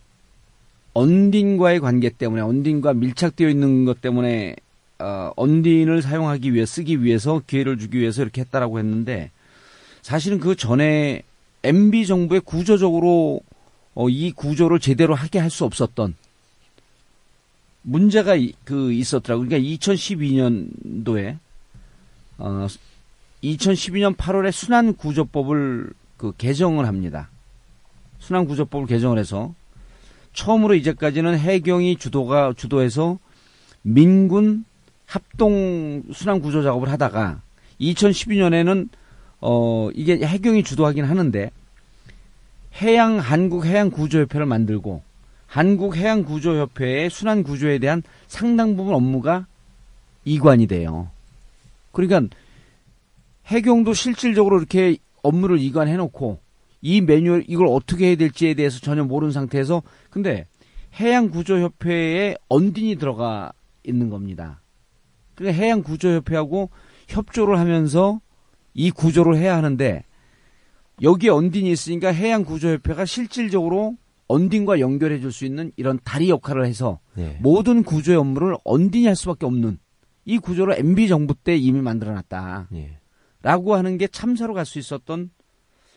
언딘과의 관계 때문에, 언딘과 밀착되어 있는 것 때문에 언딘을 쓰기 위해서 기회를 주기 위해서 이렇게 했다라고 했는데, 사실은 그 전에 MB 정부에 구조적으로 이 구조를 제대로 하게 할 수 없었던 문제가 있었더라고요. 그러니까 2012년도에 2012년 8월에 순환구조법을 개정을 합니다. 순환구조법을 개정을 해서 처음으로 이제까지는 해경이 주도해서 민군 합동 순환구조 작업을 하다가 2012년에는 이게 해경이 주도하긴 하는데 한국해양구조협회를 만들고 한국해양구조협회의 순환구조에 대한 상당 부분 업무가 이관이 돼요. 그러니까 해경도 실질적으로 이렇게 업무를 이관해놓고 이 매뉴얼 이걸 어떻게 해야 될지에 대해서 전혀 모르는 상태에서, 근데 해양구조협회에 언딘이 들어가 있는 겁니다. 그러니까 해양구조협회하고 협조를 하면서 이 구조를 해야 하는데, 여기에 언딘이 있으니까 해양구조협회가 실질적으로 언딘과 연결해 줄 수 있는 이런 다리 역할을 해서 모든 구조의 업무를 언딘이 할 수밖에 없는 이 구조를 MB 정부 때 이미 만들어놨다. 라고 하는 게 참사로 갈 수 있었던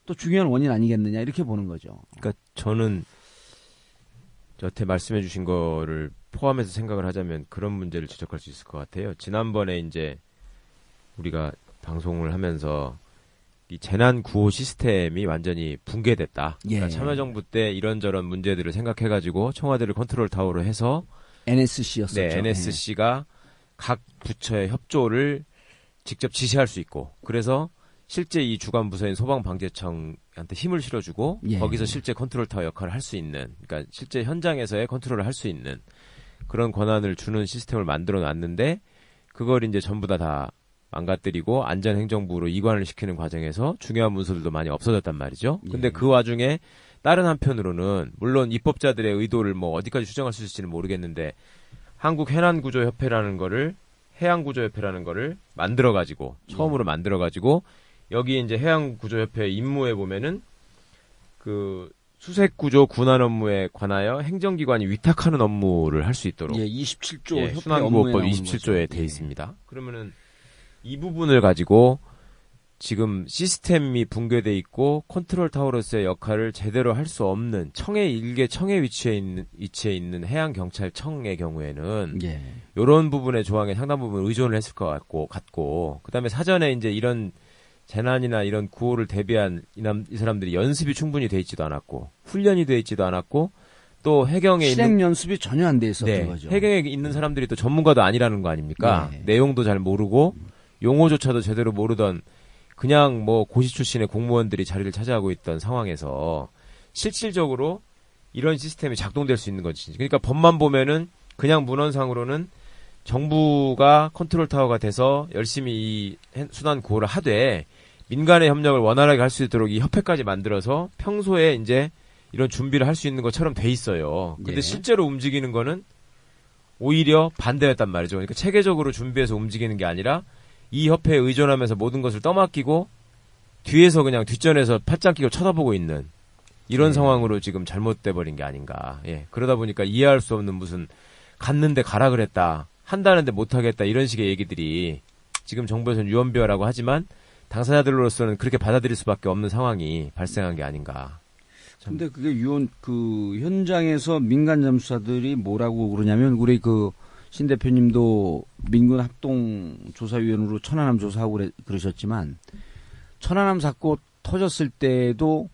또 중요한 원인 아니겠느냐, 이렇게 보는 거죠. 그러니까 저는 여태 말씀해 주신 거를 포함해서 생각을 하자면 그런 문제를 지적할 수 있을 것 같아요. 지난번에 이제 우리가 방송을 하면서 이 재난 구호 시스템이 완전히 붕괴됐다. 그러니까 참여정부 때 이런저런 문제들을 생각해가지고 청와대를 컨트롤 타워로 해서 NSC였었죠. 네, NSC가 각 부처의 협조를 직접 지시할 수 있고, 그래서 실제 이 주관 부서인 소방방재청한테 힘을 실어주고 거기서 실제 컨트롤 타워 역할을 할 수 있는, 그러니까 실제 현장에서의 컨트롤을 할 수 있는 그런 권한을 주는 시스템을 만들어 놨는데, 그걸 이제 전부 다 망가뜨리고 안전행정부로 이관을 시키는 과정에서 중요한 문서들도 많이 없어졌단 말이죠. 근데 그 와중에 다른 한편으로는 물론 입법자들의 의도를 뭐 어디까지 추정할 수 있을지는 모르겠는데, 한국해난구조협회라는 거를 해양구조협회라는 거를 만들어가지고 처음으로 만들어가지고 여기 이제 해양구조협회 임무에 보면은 그 수색구조 군안 업무에 관하여 행정기관이 위탁하는 업무를 할 수 있도록 27조 협회 순환구호법 27조에 돼 있습니다. 그러면은 이 부분을 가지고 지금 시스템이 붕괴돼 있고 컨트롤 타워로서의 역할을 제대로 할 수 없는 일개 청해 위치에 있는 해양 경찰청의 경우에는 예. 이런 부분의 조항에 상당 부분 의존을 했을 것 같고 그다음에 사전에 이제 이런 재난이나 이런 구호를 대비한 이 사람들이 연습이 충분히 돼 있지도 않았고 훈련이 돼 있지도 않았고 또 해경에 실행 있는 연습이 전혀 안 돼 있었던 네, 거죠. 해경에 있는 사람들이 또 전문가도 아니라는 거 아닙니까? 네. 내용도 잘 모르고 용어조차도 제대로 모르던 그냥 뭐 고시 출신의 공무원들이 자리를 차지하고 있던 상황에서 실질적으로 이런 시스템이 작동될 수 있는 거지. 그러니까 법만 보면은 그냥 문헌상으로는 정부가 컨트롤 타워가 돼서 열심히 이 순환 구호를 하되 민간의 협력을 원활하게 할 수 있도록 이 협회까지 만들어서 평소에 이제 이런 준비를 할 수 있는 것처럼 돼 있어요. 근데 예. 실제로 움직이는 거는 오히려 반대였단 말이죠. 그러니까 체계적으로 준비해서 움직이는 게 아니라 이 협회에 의존하면서 모든 것을 떠맡기고 뒤에서 그냥 뒷전에서 팔짱 끼고 쳐다보고 있는 이런 상황으로 지금 잘못돼 버린 게 아닌가. 예. 그러다 보니까 이해할 수 없는 무슨 갔는데 가라 그랬다. 한다는데 못 하겠다. 이런 식의 얘기들이 지금 정부에서는 유언비어라고 하지만 당사자들로서는 그렇게 받아들일 수밖에 없는 상황이 발생한 게 아닌가. 근데 그게 현장에서 민간 잠수사들이 뭐라고 그러냐면, 우리 신 대표님도 민군 합동조사위원으로 천안함 조사하고 그러셨지만, 천안함 사고 터졌을 때도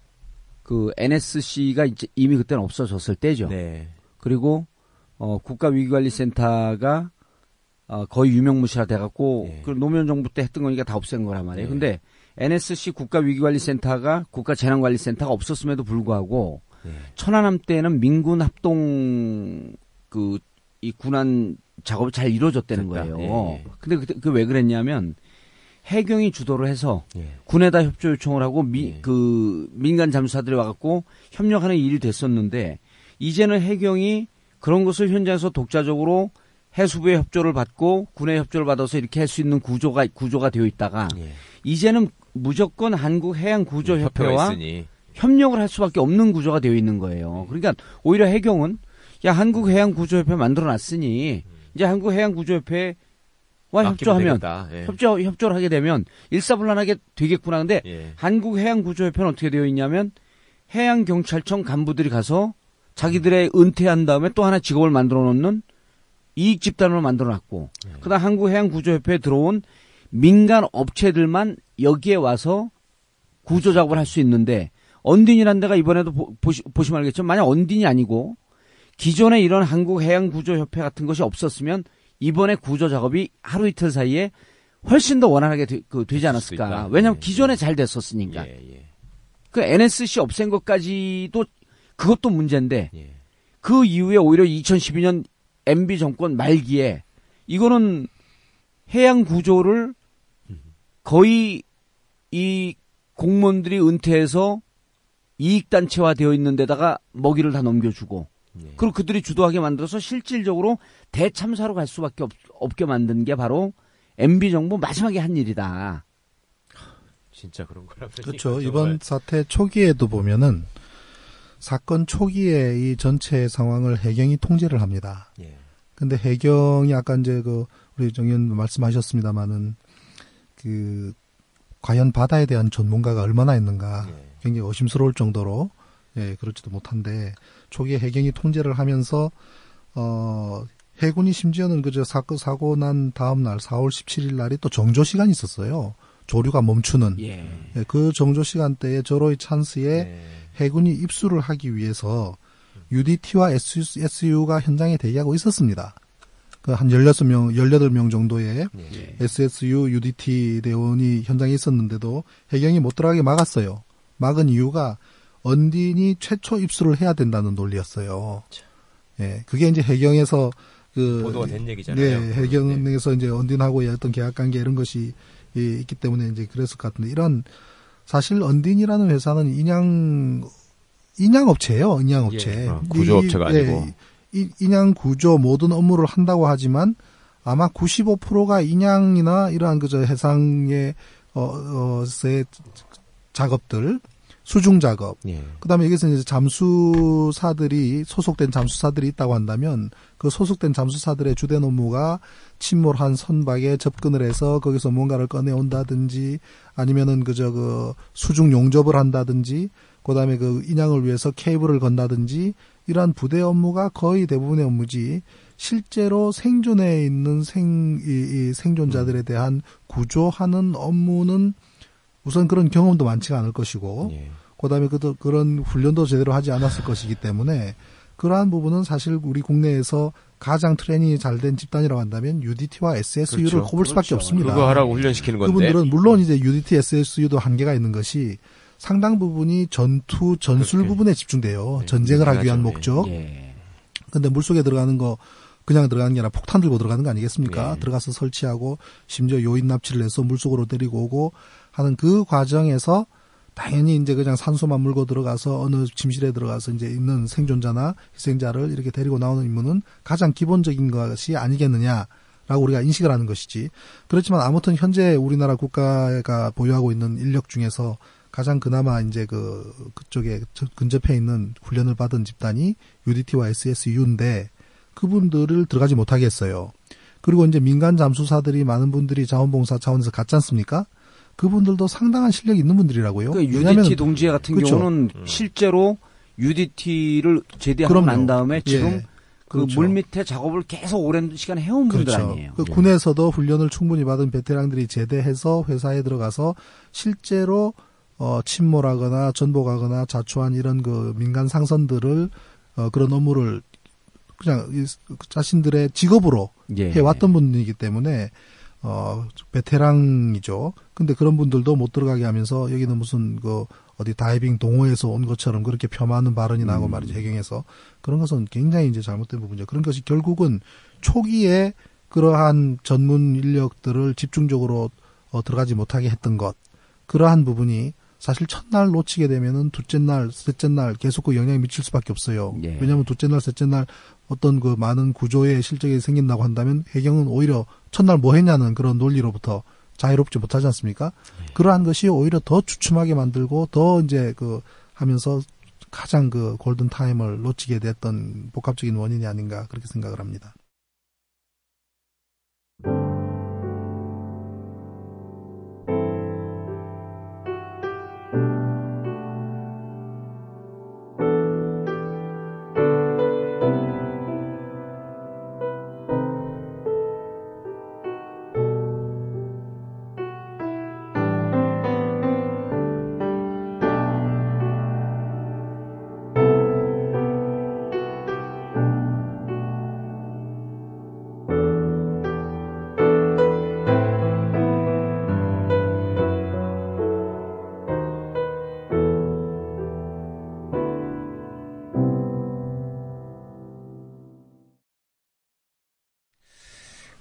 NSC가 이미 그때는 없어졌을 때죠. 네. 그리고, 국가위기관리센터가, 거의 유명무실화 돼갖고, 네. 그 노무현 정부 때 했던 거니까 다 없앤 거란 말이에요. 네. 근데, NSC 국가위기관리센터가 국가재난관리센터가 없었음에도 불구하고 네. 천안함 때는 민군 합동 이 군안 작업이 잘 이루어졌다는 됐다. 거예요. 예. 근데 그게 왜 그랬냐면 해경이 주도를 해서 예. 군에다 협조 요청을 하고 예. 민간 잠수사들이 와갖고 협력하는 일이 됐었는데 이제는 해경이 그런 것을 현장에서 독자적으로 해수부의 협조를 받고 군의 협조를 받아서 이렇게 할 수 있는 구조가 되어 있다가 예. 이제는 무조건 한국해양구조협회와 있으니. 협력을 할 수밖에 없는 구조가 되어 있는 거예요. 그러니까 오히려 해경은 한국해양구조협회 만들어놨으니 이제 한국해양구조협회와 협조하면 예. 협조를 하게 되면 일사불란하게 되겠구나. 근데 예. 한국해양구조협회는 어떻게 되어 있냐면 해양경찰청 간부들이 가서 자기들의 은퇴한 다음에 또 하나 직업을 만들어 놓는 이익 집단으로 만들어놨고, 그다음 한국해양구조협회에 들어온 민간 업체들만 여기에 와서 구조 작업을 할 수 있는데, 언딘이라는 데가 이번에도 보시면 알겠지만, 만약 언딘이 아니고 기존에 이런 한국해양구조협회 같은 것이 없었으면 이번에 구조 작업이 하루 이틀 사이에 훨씬 더 원활하게 되지 않았을까. 왜냐하면 기존에 잘 됐었으니까. 그 NSC 없앤 것까지도 그것도 문제인데, 그 이후에 오히려 2012년 MB 정권 말기에 이거는 해양 구조를 거의 이 공무원들이 은퇴해서 이익단체화 되어 있는 데다가 먹이를 다 넘겨주고, 그리고 그들이 주도하게 만들어서 실질적으로 대참사로 갈 수밖에 없게 만든 게 바로 MB 정부 마지막에 한 일이다. 진짜 그런 거라면. 그렇죠. 이번 사태 초기에도 보면은 사건 초기에 이 전체 상황을 해경이 통제를 합니다. 예. 근데 해경이 아까 이제 우리 정 의원 말씀하셨습니다마는 과연 바다에 대한 전문가가 얼마나 있는가 굉장히 의심스러울 정도로 그렇지도 못한데 초기에 해경이 통제를 하면서 해군이 심지어는 그저 사고 난 다음 날 4월 17일 날이 또 정조 시간이 있었어요. 조류가 멈추는 그 정조 시간대에 저로의 찬스에 해군이 입수를 하기 위해서 UDT와 SU가 현장에 대기하고 있었습니다. 한 18명 정도의 SSU, UDT 대원이 현장에 있었는데도 해경이 못 들어가게 막았어요. 막은 이유가 언딘이 최초 입수를 해야 된다는 논리였어요. 그게 이제 해경에서 보도가 된 얘기잖아요. 네, 해경에서 이제 언딘하고의 어떤 계약 관계 이런 것이 있기 때문에 이제 그랬을 것 같은데, 사실 언딘이라는 회사는 인양업체예요. 인양업체. 구조업체가 아니고. 인양 구조 모든 업무를 한다고 하지만 아마 95%가 인양이나 이러한 해상의 작업들, 수중 작업, 예. 그다음에 여기서 이제 잠수사들이 소속된 잠수사들이 있다고 한다면 그 소속된 잠수사들의 주된 업무가 침몰한 선박에 접근을 해서 거기서 뭔가를 꺼내온다든지 아니면은 그 수중 용접을 한다든지 그다음에 그 인양을 위해서 케이블을 건다든지 이러한 부대 업무가 거의 대부분의 업무지 실제로 생존해 있는 이 생존자들에 대한 구조하는 업무는 우선 그런 경험도 많지가 않을 것이고 예. 그다음에 그런 훈련도 제대로 하지 않았을 것이기 때문에 그러한 부분은 사실 우리 국내에서 가장 트레이닝이 잘 된 집단이라고 한다면 UDT와 SSU를 그렇죠. 꼽을 수밖에 없습니다. 그거 하라고 훈련시키는 건데. 그분들은 물론 이제 UDT, SSU도 한계가 있는 것이 상당 부분이 전술 그렇게. 부분에 집중돼요. 네, 전쟁을 하기 위한 네. 목적. 예. 근데 물속에 들어가는 거 그냥 들어가는 게 아니라 폭탄 들고 들어가는 거 아니겠습니까? 네. 들어가서 들어가서 설치하고 심지어 요인 납치를 해서 물속으로 데리고 오고 하는 그 과정에서 당연히 이제 그냥 산소만 물고 들어가서 어느 침실에 들어가서 이제 있는 생존자나 희생자를 이렇게 데리고 나오는 임무는 가장 기본적인 것이 아니겠느냐라고 우리가 인식을 하는 것이지. 그렇지만 아무튼 현재 우리나라 국가가 보유하고 있는 인력 중에서 가장 그나마 이제 그쪽에 근접해 있는 훈련을 받은 집단이 UDT와 SSU인데 그분들을 들어가지 못하게 했어요. 그리고 이제 민간 잠수사들이 많은 분들이 자원봉사 차원에서 갔지 않습니까? 그분들도 상당한 실력이 있는 분들이라고요. 그러니까 왜냐하면 UDT 동지애 같은 그렇죠. 경우는 실제로 UDT를 제대하고 난 다음에 지금 예. 그 그렇죠. 물 밑에 작업을 계속 오랜 시간 해온 분들 그렇죠. 아니에요. 그 군에서도 훈련을 충분히 받은 베테랑들이 제대해서 회사에 들어가서 실제로 침몰하거나 전복하거나 자초한 이런 그 민간 상선들을 그런 업무를 그냥 자신들의 직업으로 예. 해왔던 분이기 때문에 베테랑이죠. 근데 그런 분들도 못 들어가게 하면서 여기는 무슨 어디 다이빙 동호회에서 온 것처럼 그렇게 폄하하는 발언이 나고 말이죠. 해경에서. 그런 것은 굉장히 이제 잘못된 부분이죠. 그런 것이 결국은 초기에 그러한 전문 인력들을 집중적으로 들어가지 못하게 했던 것. 그러한 부분이 사실 첫날 놓치게 되면은 둘째 날, 셋째 날 계속 그 영향이 미칠 수밖에 없어요. 예. 왜냐하면 둘째 날, 셋째 날 어떤 그 많은 구조의 실적이 생긴다고 한다면 해경은 오히려 첫날 뭐 했냐는 그런 논리로부터 자유롭지 못하지 않습니까? 그러한 것이 오히려 더 주춤하게 만들고 더 이제 하면서 가장 골든 타임을 놓치게 됐던 복합적인 원인이 아닌가 그렇게 생각을 합니다.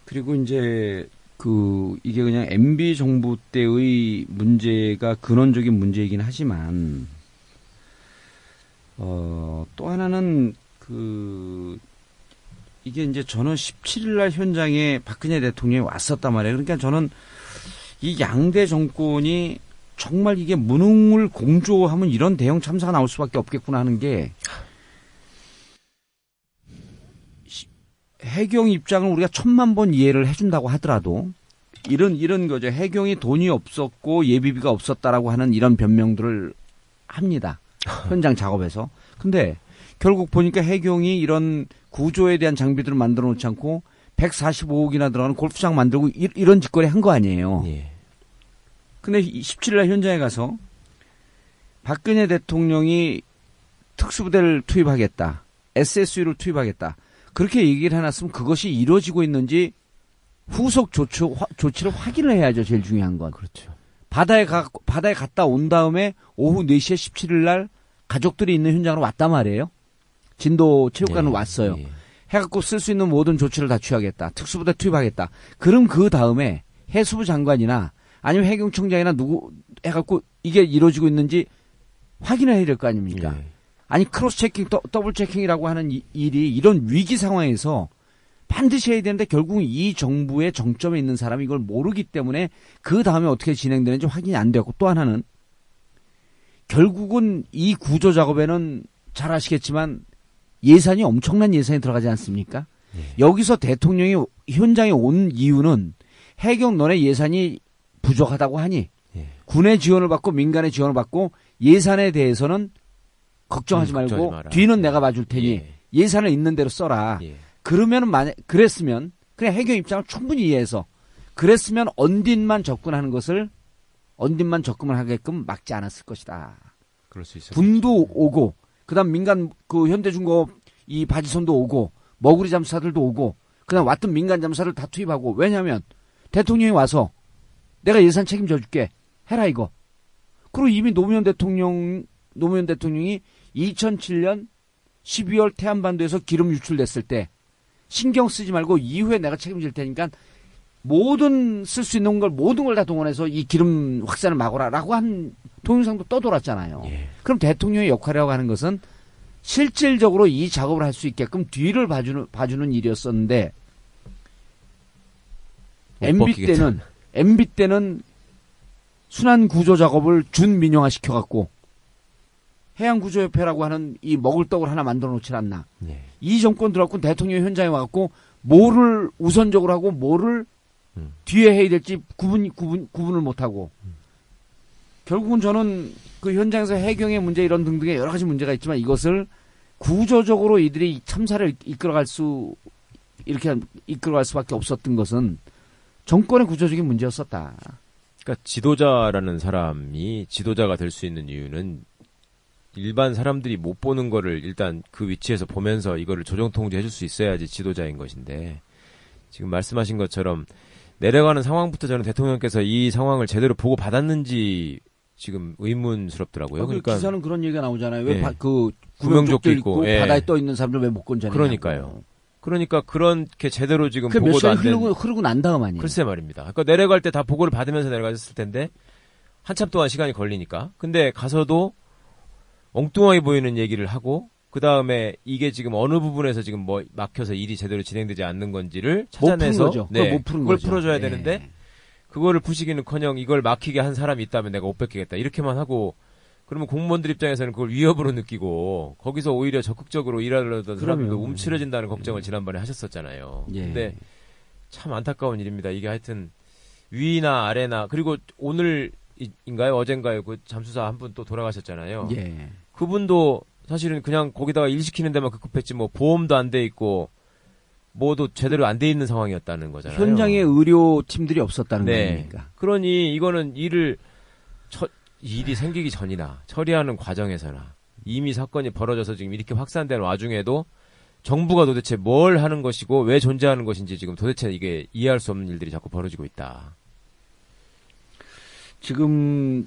그리고 이제 이게 그냥 MB 정부 때의 문제가 근원적인 문제이긴 하지만 또 하나는 이게 이제 저는 17일 날 현장에 박근혜 대통령이 왔었단 말이에요. 그러니까 저는 이 양대 정권이 정말 이게 무능을 공조하면 이런 대형 참사가 나올 수밖에 없겠구나 하는 게 해경 입장을 우리가 1000만 번 이해를 해준다고 하더라도 이런 거죠. 해경이 돈이 없었고 예비비가 없었다라고 하는 이런 변명들을 합니다. 현장 작업에서. 근데 결국 보니까 해경이 이런 구조에 대한 장비들을 만들어 놓지 않고 145억이나 들어가는 골프장 만들고 이런 짓거리 한 거 아니에요. 예. 근데 17일 현장에 가서 박근혜 대통령이 특수부대를 투입하겠다. SSU를 투입하겠다. 그렇게 얘기를 해놨으면 그것이 이루어지고 있는지 후속 조치를 확인을 해야죠. 제일 중요한 건. 그렇죠. 바다에 갔다 온 다음에 오후 4시에 17일 날 가족들이 있는 현장으로 왔단 말이에요. 진도 체육관을 왔어요. 예. 해갖고 쓸 수 있는 모든 조치를 다 취하겠다. 특수부대 투입하겠다. 그럼 그 다음에 해수부 장관이나 아니면 해경청장이나 누구 해갖고 이게 이루어지고 있는지 확인을 해야 될 거 아닙니까? 예. 아니 크로스 체킹, 더블 체킹이라고 하는 일이 이런 위기 상황에서 반드시 해야 되는데 결국은 이 정부의 정점에 있는 사람이 이걸 모르기 때문에 그 다음에 어떻게 진행되는지 확인이 안 되고 또 하나는 결국은 이 구조 작업에는 잘 아시겠지만 예산이 엄청난 예산이 들어가지 않습니까? 여기서 대통령이 현장에 온 이유는 해경 너네 예산이 부족하다고 하니 군의 지원을 받고 민간의 지원을 받고 예산에 대해서는 걱정하지 말고 마라. 뒤는 내가 봐줄 테니 예. 예산을 있는 대로 써라. 예. 그러면은 그랬으면 그냥 해경 입장을 충분히 이해해서 그랬으면 언딘만 접근을 하게끔 막지 않았을 것이다. 그럴 수 있어요. 군도 오고 그다음 민간 그 현대중공업 이 바지선도 오고 머구리 잠수사들도 오고 그다음 왔던 민간 잠수사를 다 투입하고 왜냐하면 대통령이 와서 내가 예산 책임져 줄게 해라 이거. 그리고 이미 노무현 대통령이 2007년 12월 태안반도에서 기름 유출됐을 때 신경 쓰지 말고 이후에 내가 책임질 테니까 쓸 수 있는 걸 모든 걸 다 동원해서 이 기름 확산을 막으라라고 한 동영상도 떠돌았잖아요. 예. 그럼 대통령의 역할이라고 하는 것은 실질적으로 이 작업을 할 수 있게끔 뒤를 봐주는 일이었었는데 MB 때는 순환 구조 작업을 준민영화 시켜갖고 해양구조협회라고 하는 이 먹을 떡을 하나 만들어 놓질 않나. 예. 이 정권 들어갖고 대통령이 현장에 와갖고 뭐를 우선적으로 하고 뭐를 뒤에 해야 될지 구분을 못하고 결국은 저는 그 현장에서 해경의 문제 이런 등등의 여러 가지 문제가 있지만 이것을 구조적으로 이들이 참사를 이끌어갈 수밖에 없었던 것은 정권의 구조적인 문제였었다. 그러니까 지도자라는 사람이 지도자가 될 수 있는 이유는 일반 사람들이 못 보는 거를 일단 그 위치에서 보면서 이거를 조정 통제해 줄 수 있어야지 지도자인 것인데 지금 말씀하신 것처럼 내려가는 상황부터 저는 대통령께서 이 상황을 제대로 보고 받았는지 지금 의문스럽더라고요. 그러니까 기사는 그런 얘기가 나오잖아요. 왜 그 구명조끼 입고 바다에 떠 있는 사람들 왜 못 건져내냐고. 그러니까요. 그러니까 그렇게 제대로 지금 몇 보고도 시간이 안 된. 흐르고 난 다음 아니에요. 글쎄 말입니다. 그러니까 내려갈 때 다 보고를 받으면서 내려가셨을 텐데 한참 동안 시간이 걸리니까. 근데 가서도 엉뚱하게 보이는 얘기를 하고 그 다음에 이게 지금 어느 부분에서 지금 뭐 막혀서 일이 제대로 진행되지 않는 건지를 찾아내서 그걸 풀어줘야 되는데 그거를 푸시기는커녕 이걸 막히게 한 사람이 있다면 내가 못 뺏기겠다 이렇게만 하고 그러면 공무원들 입장에서는 그걸 위협으로 느끼고 거기서 오히려 적극적으로 일하려던 사람들도 움츠러진다는 걱정을 지난번에 하셨었잖아요. 근데 참 안타까운 일입니다. 이게 하여튼 위나 아래나 그리고 오늘인가요 어젠가요 그 잠수사 한 분 또 돌아가셨잖아요. 그분도 사실은 그냥 거기다가 일 시키는 데만 급급했지 뭐 보험도 안 돼 있고 뭐도 제대로 안 돼 있는 상황이었다는 거잖아요. 현장에 의료팀들이 없었다는 거니까. 그러니 이거는 일이 생기기 전이나 처리하는 과정에서나 이미 사건이 벌어져서 지금 이렇게 확산된 와중에도 정부가 도대체 뭘 하는 것이고 왜 존재하는 것인지 지금 도대체 이게 이해할 수 없는 일들이 자꾸 벌어지고 있다. 지금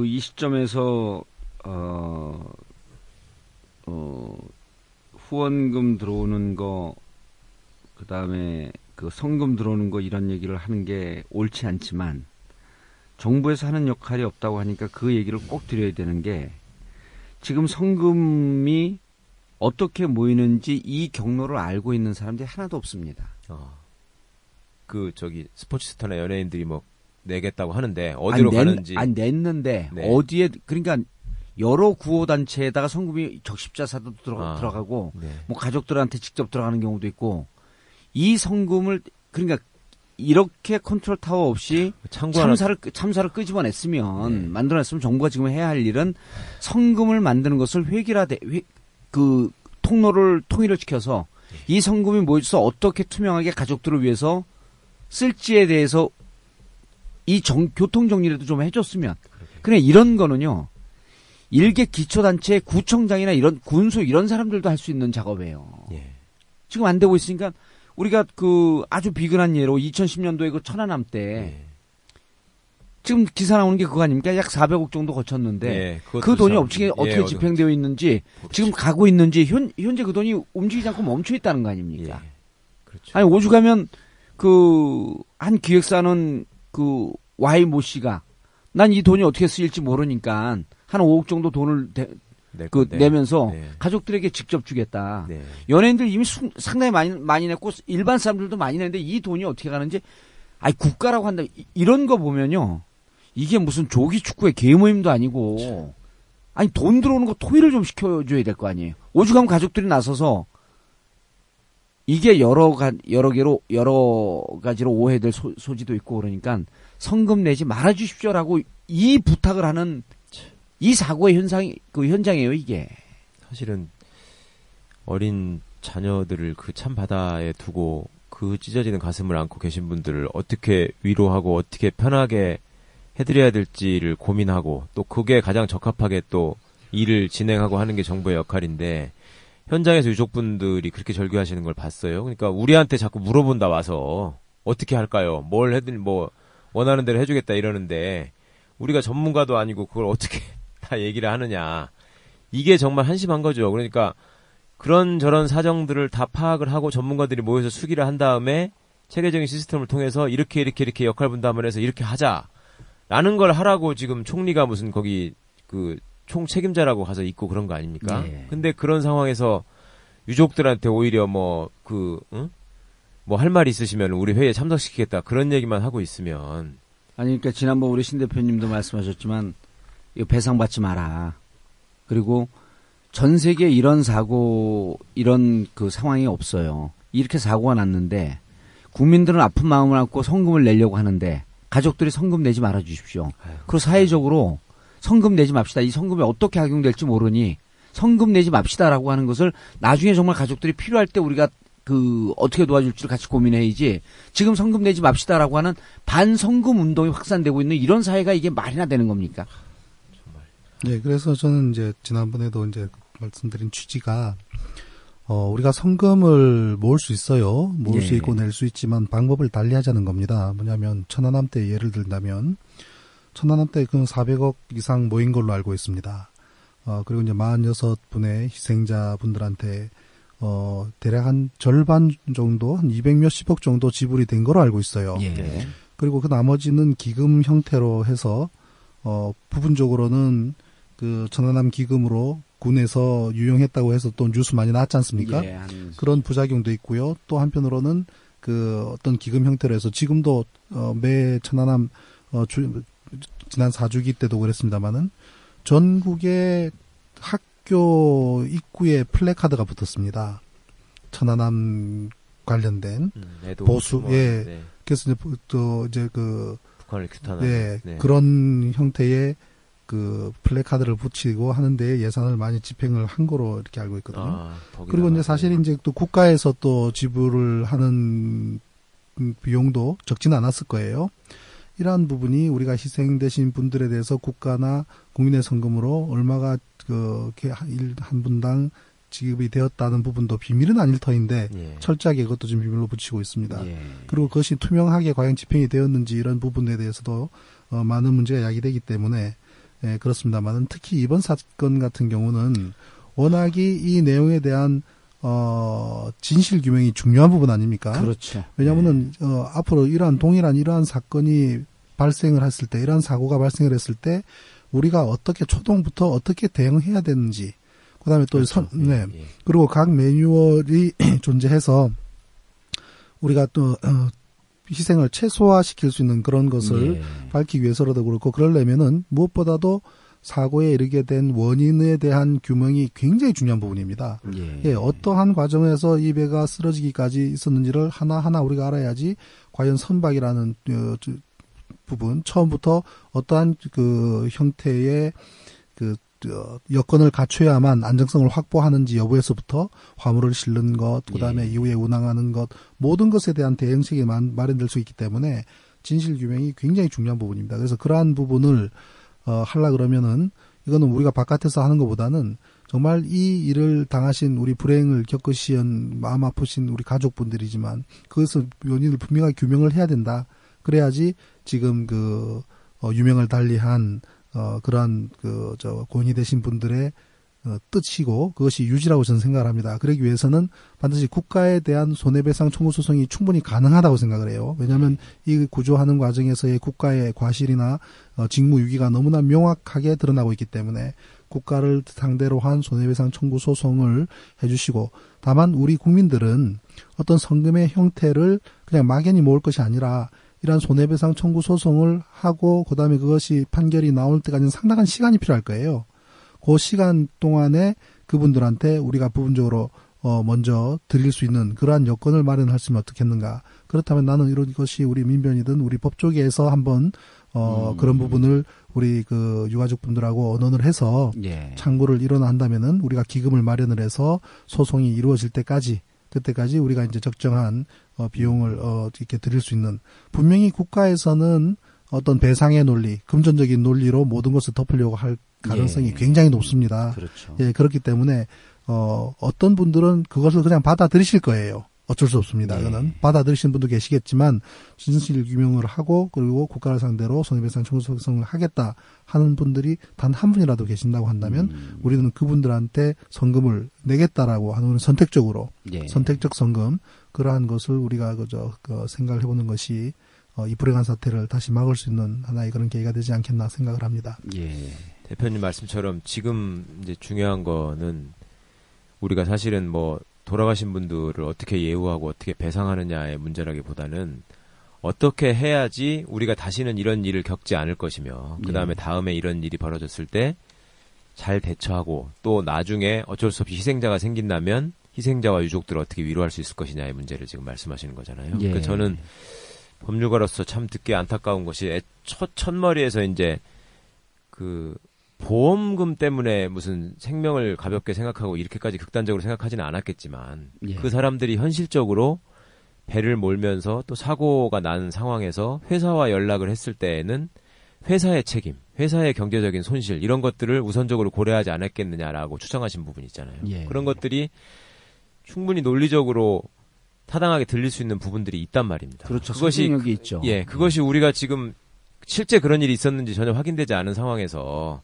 이 시점에서 후원금 들어오는 거, 그 다음에 그 성금 들어오는 거 이런 얘기를 하는 게 옳지 않지만 정부에서 하는 역할이 없다고 하니까 그 얘기를 꼭 드려야 되는 게 지금 성금이 어떻게 모이는지 이 경로를 알고 있는 사람들이 하나도 없습니다. 스포츠스타나 연예인들이 뭐 내겠다고 하는데 어디로 가는지 냈는데 어디에 그러니까 여러 구호단체에다가 성금이 적십자사도 들어가고 뭐 가족들한테 직접 들어가는 경우도 있고 이 성금을 그러니까 이렇게 컨트롤 타워 없이 참사를 끄집어냈으면 만들어냈으면 정부가 지금 해야 할 일은 성금을 만드는 것을 그 통로를 통일을 시켜서 이 성금이 모여서 어떻게 투명하게 가족들을 위해서 쓸지에 대해서 이 교통 정리라도 좀 해줬으면 그래 이런 거는요. 일개 기초단체 구청장이나 이런 군수 이런 사람들도 할 수 있는 작업이에요. 지금 안 되고 있으니까 우리가 아주 비근한 예로 2010년도에 그 천안함 때 지금 기사 나오는 게 그거 아닙니까? 약 400억 정도 거쳤는데 그 돈이 어떻게 집행되어 있는지 지금 가고 있는지 현재 그 돈이 움직이지 않고 멈춰 있다는 거 아닙니까? 그렇죠. 아니 오죽하면 한 기획사는 Y 모 씨가 난 이 돈이 어떻게 쓰일지 모르니까 한 5억 정도 돈을 내면서 가족들에게 직접 주겠다. 연예인들 이미 상당히 많이 냈고 일반 사람들도 많이 냈는데 이 돈이 어떻게 가는지 국가라고 한다. 이런 거 보면요. 이게 무슨 조기 축구의 개모임도 아니고 아니 돈 들어오는 거 토의를 좀 시켜줘야 될 거 아니에요. 오죽하면 가족들이 나서서 이게 여러 가지로 오해될 소지도 있고 그러니까 성금 내지 말아주십시오라고 이 부탁을 하는 이 사고의 현장이에요 이게. 사실은 어린 자녀들을 그 찬 바다에 두고 그 찢어지는 가슴을 안고 계신 분들을 어떻게 위로하고 어떻게 편하게 해드려야 될지를 고민하고 또 그게 가장 적합하게 또 일을 진행하고 하는 게 정부의 역할인데 현장에서 유족분들이 그렇게 절규하시는 걸 봤어요. 그러니까 우리한테 자꾸 물어본다 와서 어떻게 할까요? 뭘 해드리 뭐 원하는 대로 해주겠다 이러는데 우리가 전문가도 아니고 그걸 어떻게 다 얘기를 하느냐. 이게 정말 한심한 거죠. 그러니까 그런 저런 사정들을 다 파악을 하고 전문가들이 모여서 수기를 한 다음에 체계적인 시스템을 통해서 이렇게 역할 분담을 해서 이렇게 하자라는 걸 하라고 지금 총리가 무슨 거기 그 총 책임자라고 가서 있고 그런 거 아닙니까? 네. 근데 그런 상황에서 유족들한테 오히려 뭐 할 말 있으시면 우리 회의에 참석시키겠다 그런 얘기만 하고 있으면 아니 그러니까 지난번 우리 신 대표님도 말씀하셨지만 이거 배상받지 마라. 그리고 전 세계에 이런 사고 이런 그 상황이 없어요. 이렇게 사고가 났는데 국민들은 아픈 마음을 안고 성금을 내려고 하는데 가족들이 성금 내지 말아 주십시오. 그리고 사회적으로 성금 내지 맙시다. 이 성금이 어떻게 악용될지 모르니 성금 내지 맙시다라고 하는 것을 나중에 정말 가족들이 필요할 때 우리가 그 어떻게 도와줄지를 같이 고민해야지. 지금 성금 내지 맙시다라고 하는 반성금 운동이 확산되고 있는 이런 사회가 이게 말이나 되는 겁니까? 네, 그래서 저는 이제 지난번에도 이제 말씀드린 취지가 우리가 성금을 모을 수 있어요. 모을 수 있고 낼 수 있지만 방법을 달리하자는 겁니다. 뭐냐면 천안함 때 예를 들자면 천안함 때 그 400억 이상 모인 걸로 알고 있습니다. 그리고 이제 46분의 희생자분들한테 대략 한 절반 정도, 한 200몇십억 정도 지불이 된 걸로 알고 있어요. 예. 그리고 그 나머지는 기금 형태로 해서 부분적으로는 그 천안함 기금으로 군에서 유용했다고 해서 또 뉴스 많이 나왔지 않습니까? 예, 그런 부작용도 있고요. 또 한편으로는 그 어떤 기금 형태로 해서 지금도 매 천안함 지난 4주기 때도 그랬습니다마는 전국의 학교 입구에 플래카드가 붙었습니다. 천안함 관련된 보수, 예. 그래서 이제 그 북한을 규탄하는 그런 형태의 그 플래카드를 붙이고 하는데 예산을 많이 집행을 한 거로 이렇게 알고 있거든요. 그리고 이제 사실 이제 또 국가에서 또 지불을 하는 비용도 적지는 않았을 거예요. 이러한 부분이 우리가 희생되신 분들에 대해서 국가나 국민의 성금으로 얼마가 한 분당 지급이 되었다는 부분도 비밀은 아닐 터인데 철저하게 그것도 지금 비밀로 붙이고 있습니다. 그리고 그것이 투명하게 과연 집행이 되었는지 이런 부분에 대해서도 많은 문제가 야기되기 때문에 그렇습니다만은 특히 이번 사건 같은 경우는 워낙이 이 내용에 대한 진실 규명이 중요한 부분 아닙니까? 그렇죠. 왜냐하면은 앞으로 동일한 이러한 사건이 발생을 했을 때, 이러한 사고가 발생을 했을 때 우리가 어떻게 초동부터 어떻게 대응해야 되는지, 그다음에 또 그렇죠. 그리고 각 매뉴얼이 존재해서 우리가 또 희생을 최소화시킬 수 있는 그런 것을 밝히기 위해서라도 그렇고, 그러려면은 무엇보다도 사고에 이르게 된 원인에 대한 규명이 굉장히 중요한 부분입니다. 어떠한 과정에서 이 배가 쓰러지기까지 있었는지를 하나하나 우리가 알아야지 과연 선박이라는 부분, 처음부터 어떠한 그 형태의 그 여건을 갖춰야만 안정성을 확보하는지 여부에서부터 화물을 실는 것, 그다음에 이후에 운항하는 것, 모든 것에 대한 대응책이 마련될 수 있기 때문에 진실 규명이 굉장히 중요한 부분입니다. 그래서 그러한 부분을 하려 그러면은 이거는 우리가 바깥에서 하는 것보다는 정말 이 일을 당하신 우리 불행을 겪으신 마음 아프신 우리 가족분들이지만 그것을 원인을 분명하게 규명을 해야 된다. 그래야지 지금 유명을 달리한 그러한 고인이 되신 분들의 뜻이고 그것이 유지라고 저는 생각을 합니다. 그러기 위해서는 반드시 국가에 대한 손해배상 청구 소송이 충분히 가능하다고 생각을 해요. 왜냐하면 이 구조하는 과정에서의 국가의 과실이나 직무유기가 너무나 명확하게 드러나고 있기 때문에 국가를 상대로 한 손해배상 청구 소송을 해주시고, 다만 우리 국민들은 어떤 성금의 형태를 그냥 막연히 모을 것이 아니라 이러한 손해배상 청구 소송을 하고 그다음에 그것이 판결이 나올 때까지는 상당한 시간이 필요할 거예요. 그 시간 동안에 그분들한테 우리가 부분적으로 먼저 드릴 수 있는 그러한 여건을 마련할 수 있으면 어떻겠는가. 그렇다면 나는 이런 것이 우리 민변이든 우리 법조계에서 한번 그런 부분을 우리 그 유가족 분들하고 언언을 해서 예. 창구를 일어난다면은 우리가 기금을 마련을 해서 소송이 이루어질 때까지 그때까지 우리가 이제 적정한 비용을 이렇게 드릴 수 있는 분명히 국가에서는 어떤 배상의 논리, 금전적인 논리로 모든 것을 덮으려고 할 가능성이 예. 굉장히 높습니다. 그렇죠. 예, 그렇기 때문에 어떤 분들은 그것을 그냥 받아들이실 거예요. 어쩔 수 없습니다. 예. 그거는 받아들이시는 분도 계시겠지만 진실 규명을 하고 그리고 국가를 상대로 손해배상 청구 소송을 하겠다 하는 분들이 단 한 분이라도 계신다고 한다면 우리는 그분들한테 성금을 내겠다라고 하는 선택적으로 예. 선택적 성금 그러한 것을 우리가 생각을 해보는 것이 이 불행한 사태를 다시 막을 수 있는 하나의 그런 계기가 되지 않겠나 생각을 합니다. 예. 대표님 말씀처럼 지금 이제 중요한 거는 우리가 사실은 뭐 돌아가신 분들을 어떻게 예우하고 어떻게 배상하느냐의 문제라기보다는 어떻게 해야지 우리가 다시는 이런 일을 겪지 않을 것이며 그 다음에 다음에 이런 일이 벌어졌을 때 잘 대처하고 또 나중에 어쩔 수 없이 희생자가 생긴다면 희생자와 유족들을 어떻게 위로할 수 있을 것이냐의 문제를 지금 말씀하시는 거잖아요. 예. 그러니까 저는 법률가로서 참 듣기 안타까운 것이 첫머리에서 이제 그 보험금 때문에 무슨 생명을 가볍게 생각하고 이렇게까지 극단적으로 생각하지는 않았겠지만 예. 그 사람들이 현실적으로 배를 몰면서 또 사고가 난 상황에서 회사와 연락을 했을 때에는 회사의 책임, 회사의 경제적인 손실 이런 것들을 우선적으로 고려하지 않았겠느냐라고 추정하신 부분이 있잖아요. 예. 그런 것들이 충분히 논리적으로 타당하게 들릴 수 있는 부분들이 있단 말입니다. 그렇죠. 그것이 설득력이 있죠. 예, 그것이 우리가 지금 실제 그런 일이 있었는지 전혀 확인되지 않은 상황에서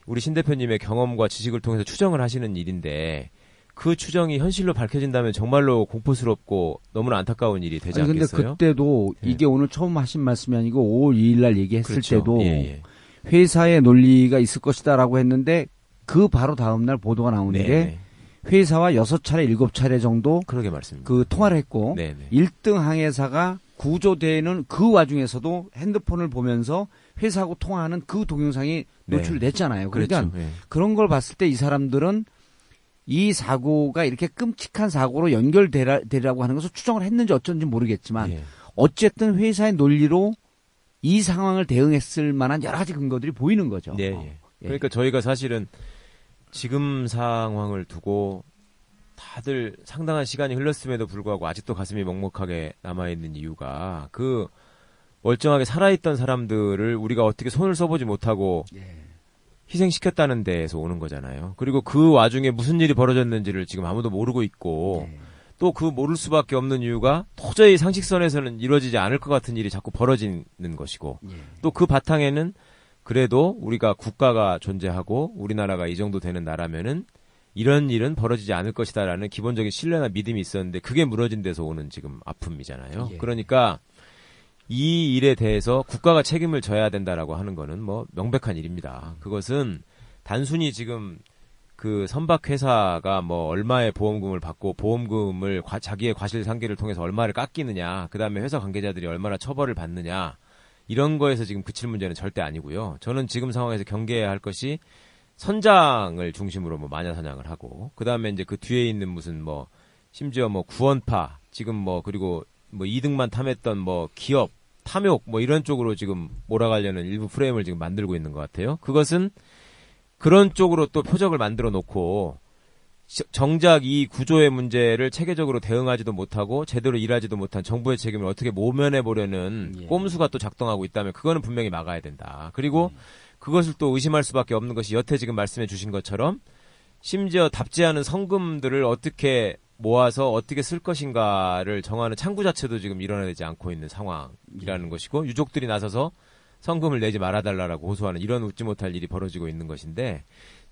우리 신 대표님의 경험과 지식을 통해서 추정을 하시는 일인데 그 추정이 현실로 밝혀진다면 정말로 공포스럽고 너무나 안타까운 일이 되지 아니, 않겠어요? 근데 그때도 예. 이게 오늘 처음 하신 말씀이 아니고 5월 2일 날 얘기했을 그렇죠. 때도 예, 예. 회사의 논리가 있을 것이다라고 했는데 그 바로 다음 날 보도가 나오는 네, 게 네. 회사와 6차례 7차례 정도 그러게 말씀입니다. 그 통화를 했고 네, 네. 1등 항해사가 구조되는 그 와중에서도 핸드폰을 보면서 회사하고 통화하는 그 동영상이 네. 노출됐잖아요. 그러니까 그렇죠. 예. 그런 걸 봤을 때 이 사람들은 이 사고가 이렇게 끔찍한 사고로 연결되라고 하는 것을 추정을 했는지 어쩐지 모르겠지만 예. 어쨌든 회사의 논리로 이 상황을 대응했을 만한 여러 가지 근거들이 보이는 거죠. 예, 예. 그러니까 저희가 사실은 지금 상황을 두고 다들 상당한 시간이 흘렀음에도 불구하고 아직도 가슴이 먹먹하게 남아있는 이유가 그 멀쩡하게 살아있던 사람들을 우리가 어떻게 손을 써보지 못하고 희생시켰다는 데에서 오는 거잖아요. 그리고 그 와중에 무슨 일이 벌어졌는지를 지금 아무도 모르고 있고 또 그 모를 수밖에 없는 이유가 도저히 상식선에서는 이루어지지 않을 것 같은 일이 자꾸 벌어지는 것이고 또 그 바탕에는 그래도 우리가 국가가 존재하고 우리나라가 이 정도 되는 나라면은 이런 일은 벌어지지 않을 것이다라는 기본적인 신뢰나 믿음이 있었는데 그게 무너진 데서 오는 지금 아픔이잖아요. 예. 그러니까 이 일에 대해서 국가가 책임을 져야 된다라고 하는 거는 뭐 명백한 일입니다. 그것은 단순히 지금 그 선박 회사가 뭐 얼마의 보험금을 받고 보험금을 자기의 과실상계를 통해서 얼마를 깎이느냐, 그다음에 회사 관계자들이 얼마나 처벌을 받느냐 이런 거에서 지금 그칠 문제는 절대 아니고요. 저는 지금 상황에서 경계해야 할 것이 선장을 중심으로 뭐 마녀사냥을 하고 그다음에 이제 그 뒤에 있는 무슨 뭐 심지어 뭐 구원파 지금 뭐 그리고 뭐 이득만 탐했던 뭐 기업 탐욕 뭐 이런 쪽으로 지금 몰아가려는 일부 프레임을 지금 만들고 있는 것 같아요. 그것은 그런 쪽으로 또 표적을 만들어 놓고 정작 이 구조의 문제를 체계적으로 대응하지도 못하고 제대로 일하지도 못한 정부의 책임을 어떻게 모면해 보려는 꼼수가 또 작동하고 있다면 그거는 분명히 막아야 된다. 그리고 그것을 또 의심할 수밖에 없는 것이 여태 지금 말씀해 주신 것처럼 심지어 답지 않은 성금들을 어떻게 모아서 어떻게 쓸 것인가를 정하는 창구 자체도 지금 일어나지 않고 있는 상황이라는 것이고 유족들이 나서서 성금을 내지 말아달라고 호소하는 이런 웃지 못할 일이 벌어지고 있는 것인데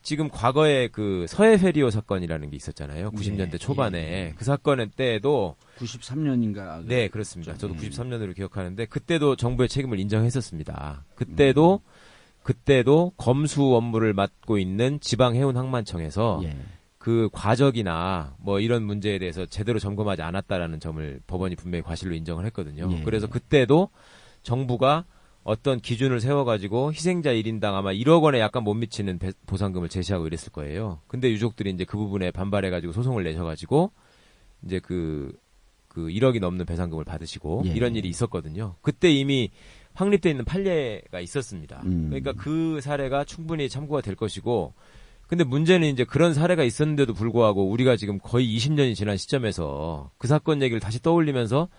지금 과거에 그 서해 페리오 사건이라는 게 있었잖아요. 90년대 초반에 그 사건의 때에도 93년인가 네 그렇습니다. 저도 93년으로 기억하는데 그때도 정부의 책임을 인정했었습니다. 그때도 검수 업무를 맡고 있는 지방해운항만청에서 그 과적이나 뭐 이런 문제에 대해서 제대로 점검하지 않았다라는 점을 법원이 분명히 과실로 인정을 했거든요. 그래서 그때도 정부가 어떤 기준을 세워가지고 희생자 1인당 아마 1억 원에 약간 못 미치는 보상금을 제시하고 이랬을 거예요. 근데 유족들이 이제 그 부분에 반발해가지고 소송을 내셔가지고 이제 그 1억이 넘는 배상금을 받으시고 예. 이런 일이 있었거든요. 그때 이미 확립돼 있는 판례가 있었습니다. 그러니까 그 사례가 충분히 참고가 될 것이고, 근데 문제는 이제 그런 사례가 있었는데도 불구하고 우리가 지금 거의 20년이 지난 시점에서 그 사건 얘기를 다시 떠올리면서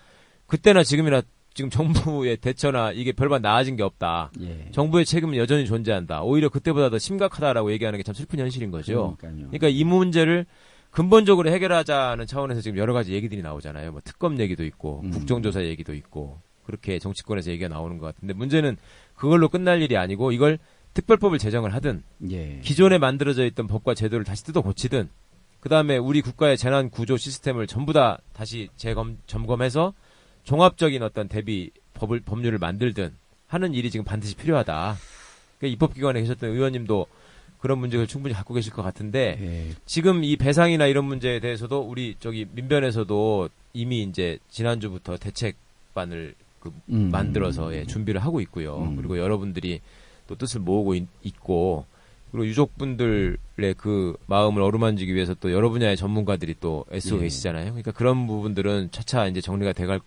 그때나 지금이나 지금 정부의 대처나 이게 별반 나아진 게 없다. 예. 정부의 책임은 여전히 존재한다. 오히려 그때보다 더 심각하다라고 얘기하는 게 참 슬픈 현실인 거죠. 그러니까요. 그러니까 이 문제를 근본적으로 해결하자는 차원에서 지금 여러 가지 얘기들이 나오잖아요. 뭐 특검 얘기도 있고 국정조사 얘기도 있고 그렇게 정치권에서 얘기가 나오는 것 같은데, 문제는 그걸로 끝날 일이 아니고 이걸 특별법을 제정을 하든 예. 기존에 만들어져 있던 법과 제도를 다시 뜯어 고치든, 그다음에 우리 국가의 재난 구조 시스템을 전부 다 다시 점검해서 종합적인 어떤 대비 법률을 만들든 하는 일이 지금 반드시 필요하다. 그러니까 입법기관에 계셨던 의원님도 그런 문제를 충분히 갖고 계실 것 같은데, 예. 지금 이 배상이나 이런 문제에 대해서도 우리 저기 민변에서도 이미 이제 지난주부터 대책반을 만들어서 준비를 하고 있고요. 그리고 여러분들이 또 뜻을 모으고 있고, 그리고 유족분들의 그 마음을 어루만지기 위해서 또 여러 분야의 전문가들이 또 애쓰고 계시잖아요. 그러니까 그런 부분들은 차차 이제 정리가 돼갈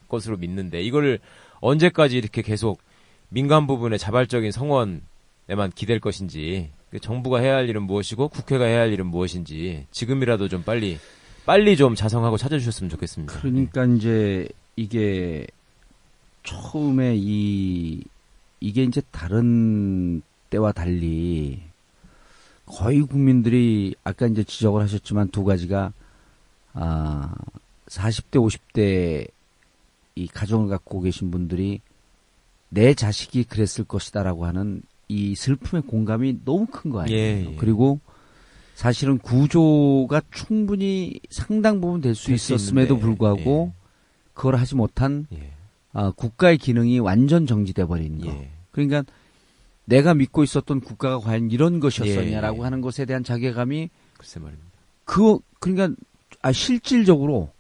것으로 믿는데, 이거를 언제까지 이렇게 계속 민간 부분의 자발적인 성원에만 기댈 것인지, 정부가 해야 할 일은 무엇이고 국회가 해야 할 일은 무엇인지 지금이라도 좀 빨리 좀 자성하고 찾아주셨으면 좋겠습니다. 그러니까 이제 이게 처음에 이게 이제 다른 때와 달리 거의 국민들이 아까 이제 지적을 하셨지만 두 가지가 40대 50대 이 가정을 갖고 계신 분들이 내 자식이 그랬을 것이다라고 하는 이 슬픔의 공감이 너무 큰 거 아니에요. 예. 그리고 사실은 구조가 충분히 상당 부분 될 수 있었음에도 있는데, 불구하고 그걸 하지 못한 국가의 기능이 완전 정지돼 버린 거. 그러니까 내가 믿고 있었던 국가가 과연 이런 것이었었냐라고 하는 것에 대한 자괴감이, 글쎄 말입니다. 그러니까 실질적으로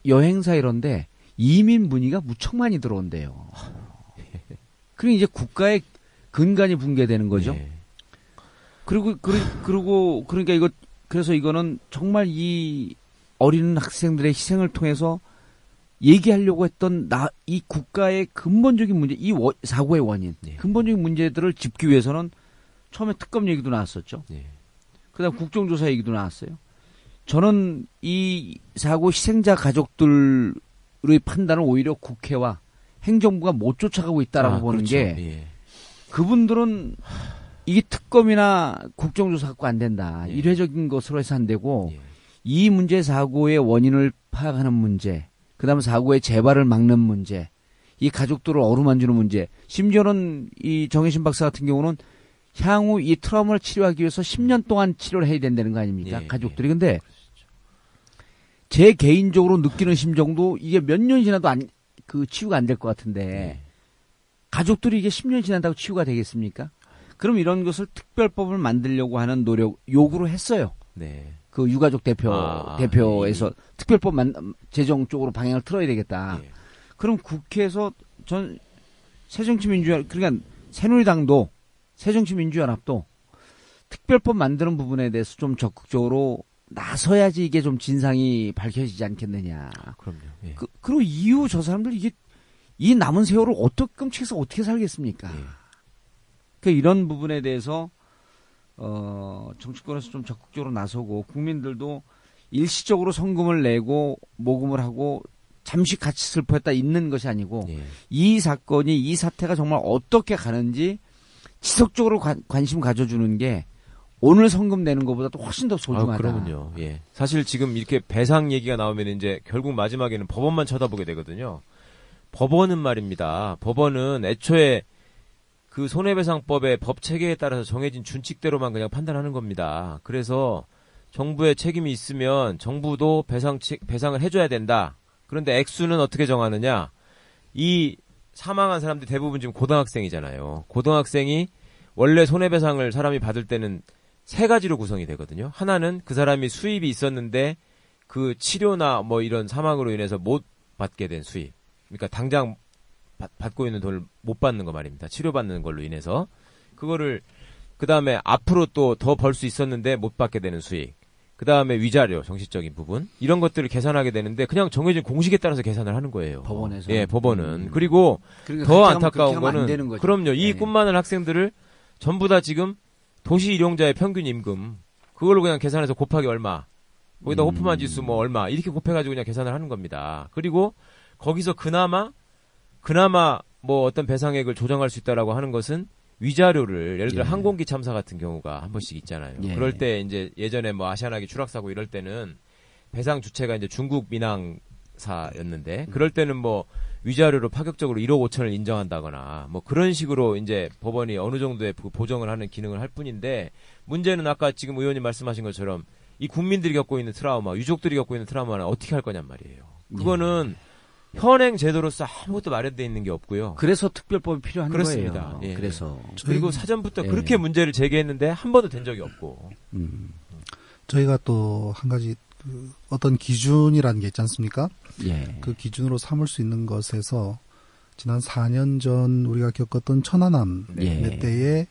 여행사 이런데 이민 문의가 무척 많이 들어온대요. 그러니까 이제 국가의 근간이 붕괴되는 거죠. 그리고 그러니까 그래서 이거는 정말 이 어린 학생들의 희생을 통해서 얘기하려고 했던 이 국가의 근본적인 문제, 이 사고의 원인, 근본적인 문제들을 짚기 위해서는 처음에 특검 얘기도 나왔었죠. 그다음 국정조사 얘기도 나왔어요. 저는 이 사고 희생자 가족들의 판단을 오히려 국회와 행정부가 못 쫓아가고 있다라고 보는 그렇죠. 게, 그분들은 이게 특검이나 국정조사 갖고 안 된다. 일회적인 것으로 해서 안 되고, 이 문제 사고의 원인을 파악하는 문제, 그다음에 사고의 재발을 막는 문제, 이 가족들을 어루만지는 문제, 심지어는 이 정혜신 박사 같은 경우는 향후 이 트라우마를 치료하기 위해서 10년 동안 치료를 해야 된다는 거 아닙니까? 가족들이. 근데 제 개인적으로 느끼는 심정도 이게 몇 년 지나도 치유가 안 될 것 같은데, 가족들이 이게 10년 지난다고 치유가 되겠습니까? 그럼 이런 것을 특별법을 만들려고 하는 요구를 했어요. 그 유가족 대표에서 특별법 제정 쪽으로 방향을 틀어야 되겠다. 그럼 국회에서 새정치민주연합, 그러니까 새누리당도 새정치민주연합도 특별법 만드는 부분에 대해서 좀 적극적으로 나서야지 이게 좀 진상이 밝혀지지 않겠느냐. 그럼요. 그리고 이후 저 사람들 이 남은 세월을 끔찍해서 어떻게 살겠습니까? 그러니까 이런 부분에 대해서 정치권에서 좀 적극적으로 나서고, 국민들도 일시적으로 성금을 내고 모금을 하고 잠시 같이 슬퍼했다 있는 것이 아니고, 이 사건이, 이 사태가 정말 어떻게 가는지 지속적으로 관심 가져주는 게 오늘 성금 내는 것보다도 훨씬 더 소중하다. 그렇군요. 사실 지금 이렇게 배상 얘기가 나오면 이제 결국 마지막에는 법원만 쳐다보게 되거든요. 법원은 말입니다. 법원은 애초에 그 손해배상법의 법 체계에 따라서 정해진 준칙대로만 그냥 판단하는 겁니다. 그래서 정부의 책임이 있으면 정부도 배상을 해줘야 된다. 그런데 액수는 어떻게 정하느냐? 이 사망한 사람들 대부분 지금 고등학생이잖아요. 고등학생이 원래 손해배상을 사람이 받을 때는 세 가지로 구성이 되거든요. 하나는 그 사람이 수입이 있었는데 그 치료나 뭐 이런 사망으로 인해서 못 받게 된 수입. 그러니까 당장 받고 있는 돈을 못 받는 거 말입니다. 치료받는 걸로 인해서. 그거를 그 다음에 앞으로 또 더 벌 수 있었는데 못 받게 되는 수익. 그 다음에 위자료, 정신적인 부분. 이런 것들을 계산하게 되는데 그냥 정해진 공식에 따라서 계산을 하는 거예요. 법원에서. 예, 법원은. 그리고 그러니까 더 그렇게 하면 안타까운 그렇게 하면 안 거는 되는 거죠. 그럼요. 이 예. 꿈 많은 학생들을 전부 다 지금 도시 일용자의 평균 임금 그걸로 그냥 계산해서 곱하기 얼마. 거기다 호프만 지수 뭐 얼마 이렇게 곱해가지고 그냥 계산을 하는 겁니다. 그리고 거기서 그나마 뭐 어떤 배상액을 조정할 수 있다라고 하는 것은 위자료를 예를 들어 예. 항공기 참사 같은 경우가 한 번씩 있잖아요. 예. 그럴 때 이제 예전에 뭐 아시아나기 추락사고 이럴 때는 배상 주체가 이제 중국 민항사였는데 그럴 때는 뭐 위자료로 파격적으로 1억 5천을 인정한다거나 뭐 그런 식으로 이제 법원이 어느 정도의 보정을 하는 기능을 할 뿐인데 문제는 아까 지금 의원님 말씀하신 것처럼 이 국민들이 겪고 있는 트라우마, 유족들이 겪고 있는 트라우마는 어떻게 할 거냔 말이에요. 그거는 현행 제도로서 아무것도 마련되어 있는 게 없고요. 그래서 특별법이 필요한 그렇습니다. 거예요. 예. 그래서 그리고 사전부터 예. 그렇게 문제를 제기했는데 한 번도 된 적이 없고. 저희가 또 한 가지 어떤 기준이라는 게 있지 않습니까? 예. 그 기준으로 삼을 수 있는 것에서 지난 4년 전 우리가 겪었던 천안함 예. 때의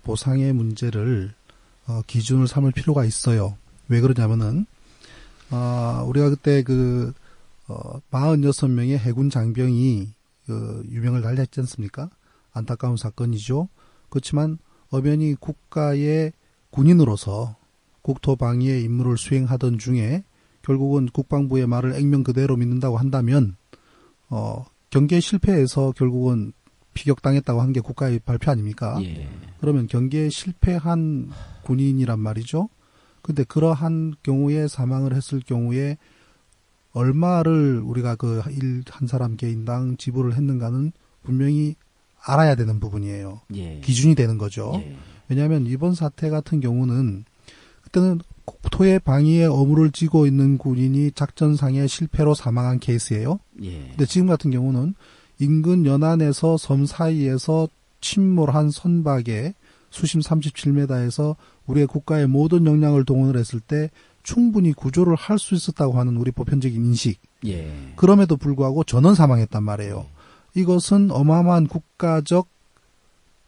보상의 문제를 기준을 삼을 필요가 있어요. 왜 그러냐면은 우리가 그때 46명의 해군 장병이 유명을 달렸지 않습니까? 안타까운 사건이죠. 그렇지만 엄연히 국가의 군인으로서 국토방위의 임무를 수행하던 중에 결국은 국방부의 말을 액면 그대로 믿는다고 한다면 경계에 실패해서 결국은 피격당했다고 한 게 국가의 발표 아닙니까? 예. 그러면 경계에 실패한 군인이란 말이죠. 근데 그러한 경우에 사망을 했을 경우에 얼마를 우리가 한 사람 개인당 지불을 했는가는 분명히 알아야 되는 부분이에요. 예. 기준이 되는 거죠. 예. 왜냐하면 이번 사태 같은 경우는 그때는 국토의 방위에 어무를 쥐고 있는 군인이 작전상의 실패로 사망한 케이스예요. 예. 근데 지금 같은 경우는 인근 연안에서 섬 사이에서 침몰한 선박에 수심 37m에서 우리의 국가의 모든 역량을 동원을 했을 때 충분히 구조를 할 수 있었다고 하는 우리 보편적인 인식. 예. 그럼에도 불구하고 전원 사망했단 말이에요. 이것은 어마어마한 국가적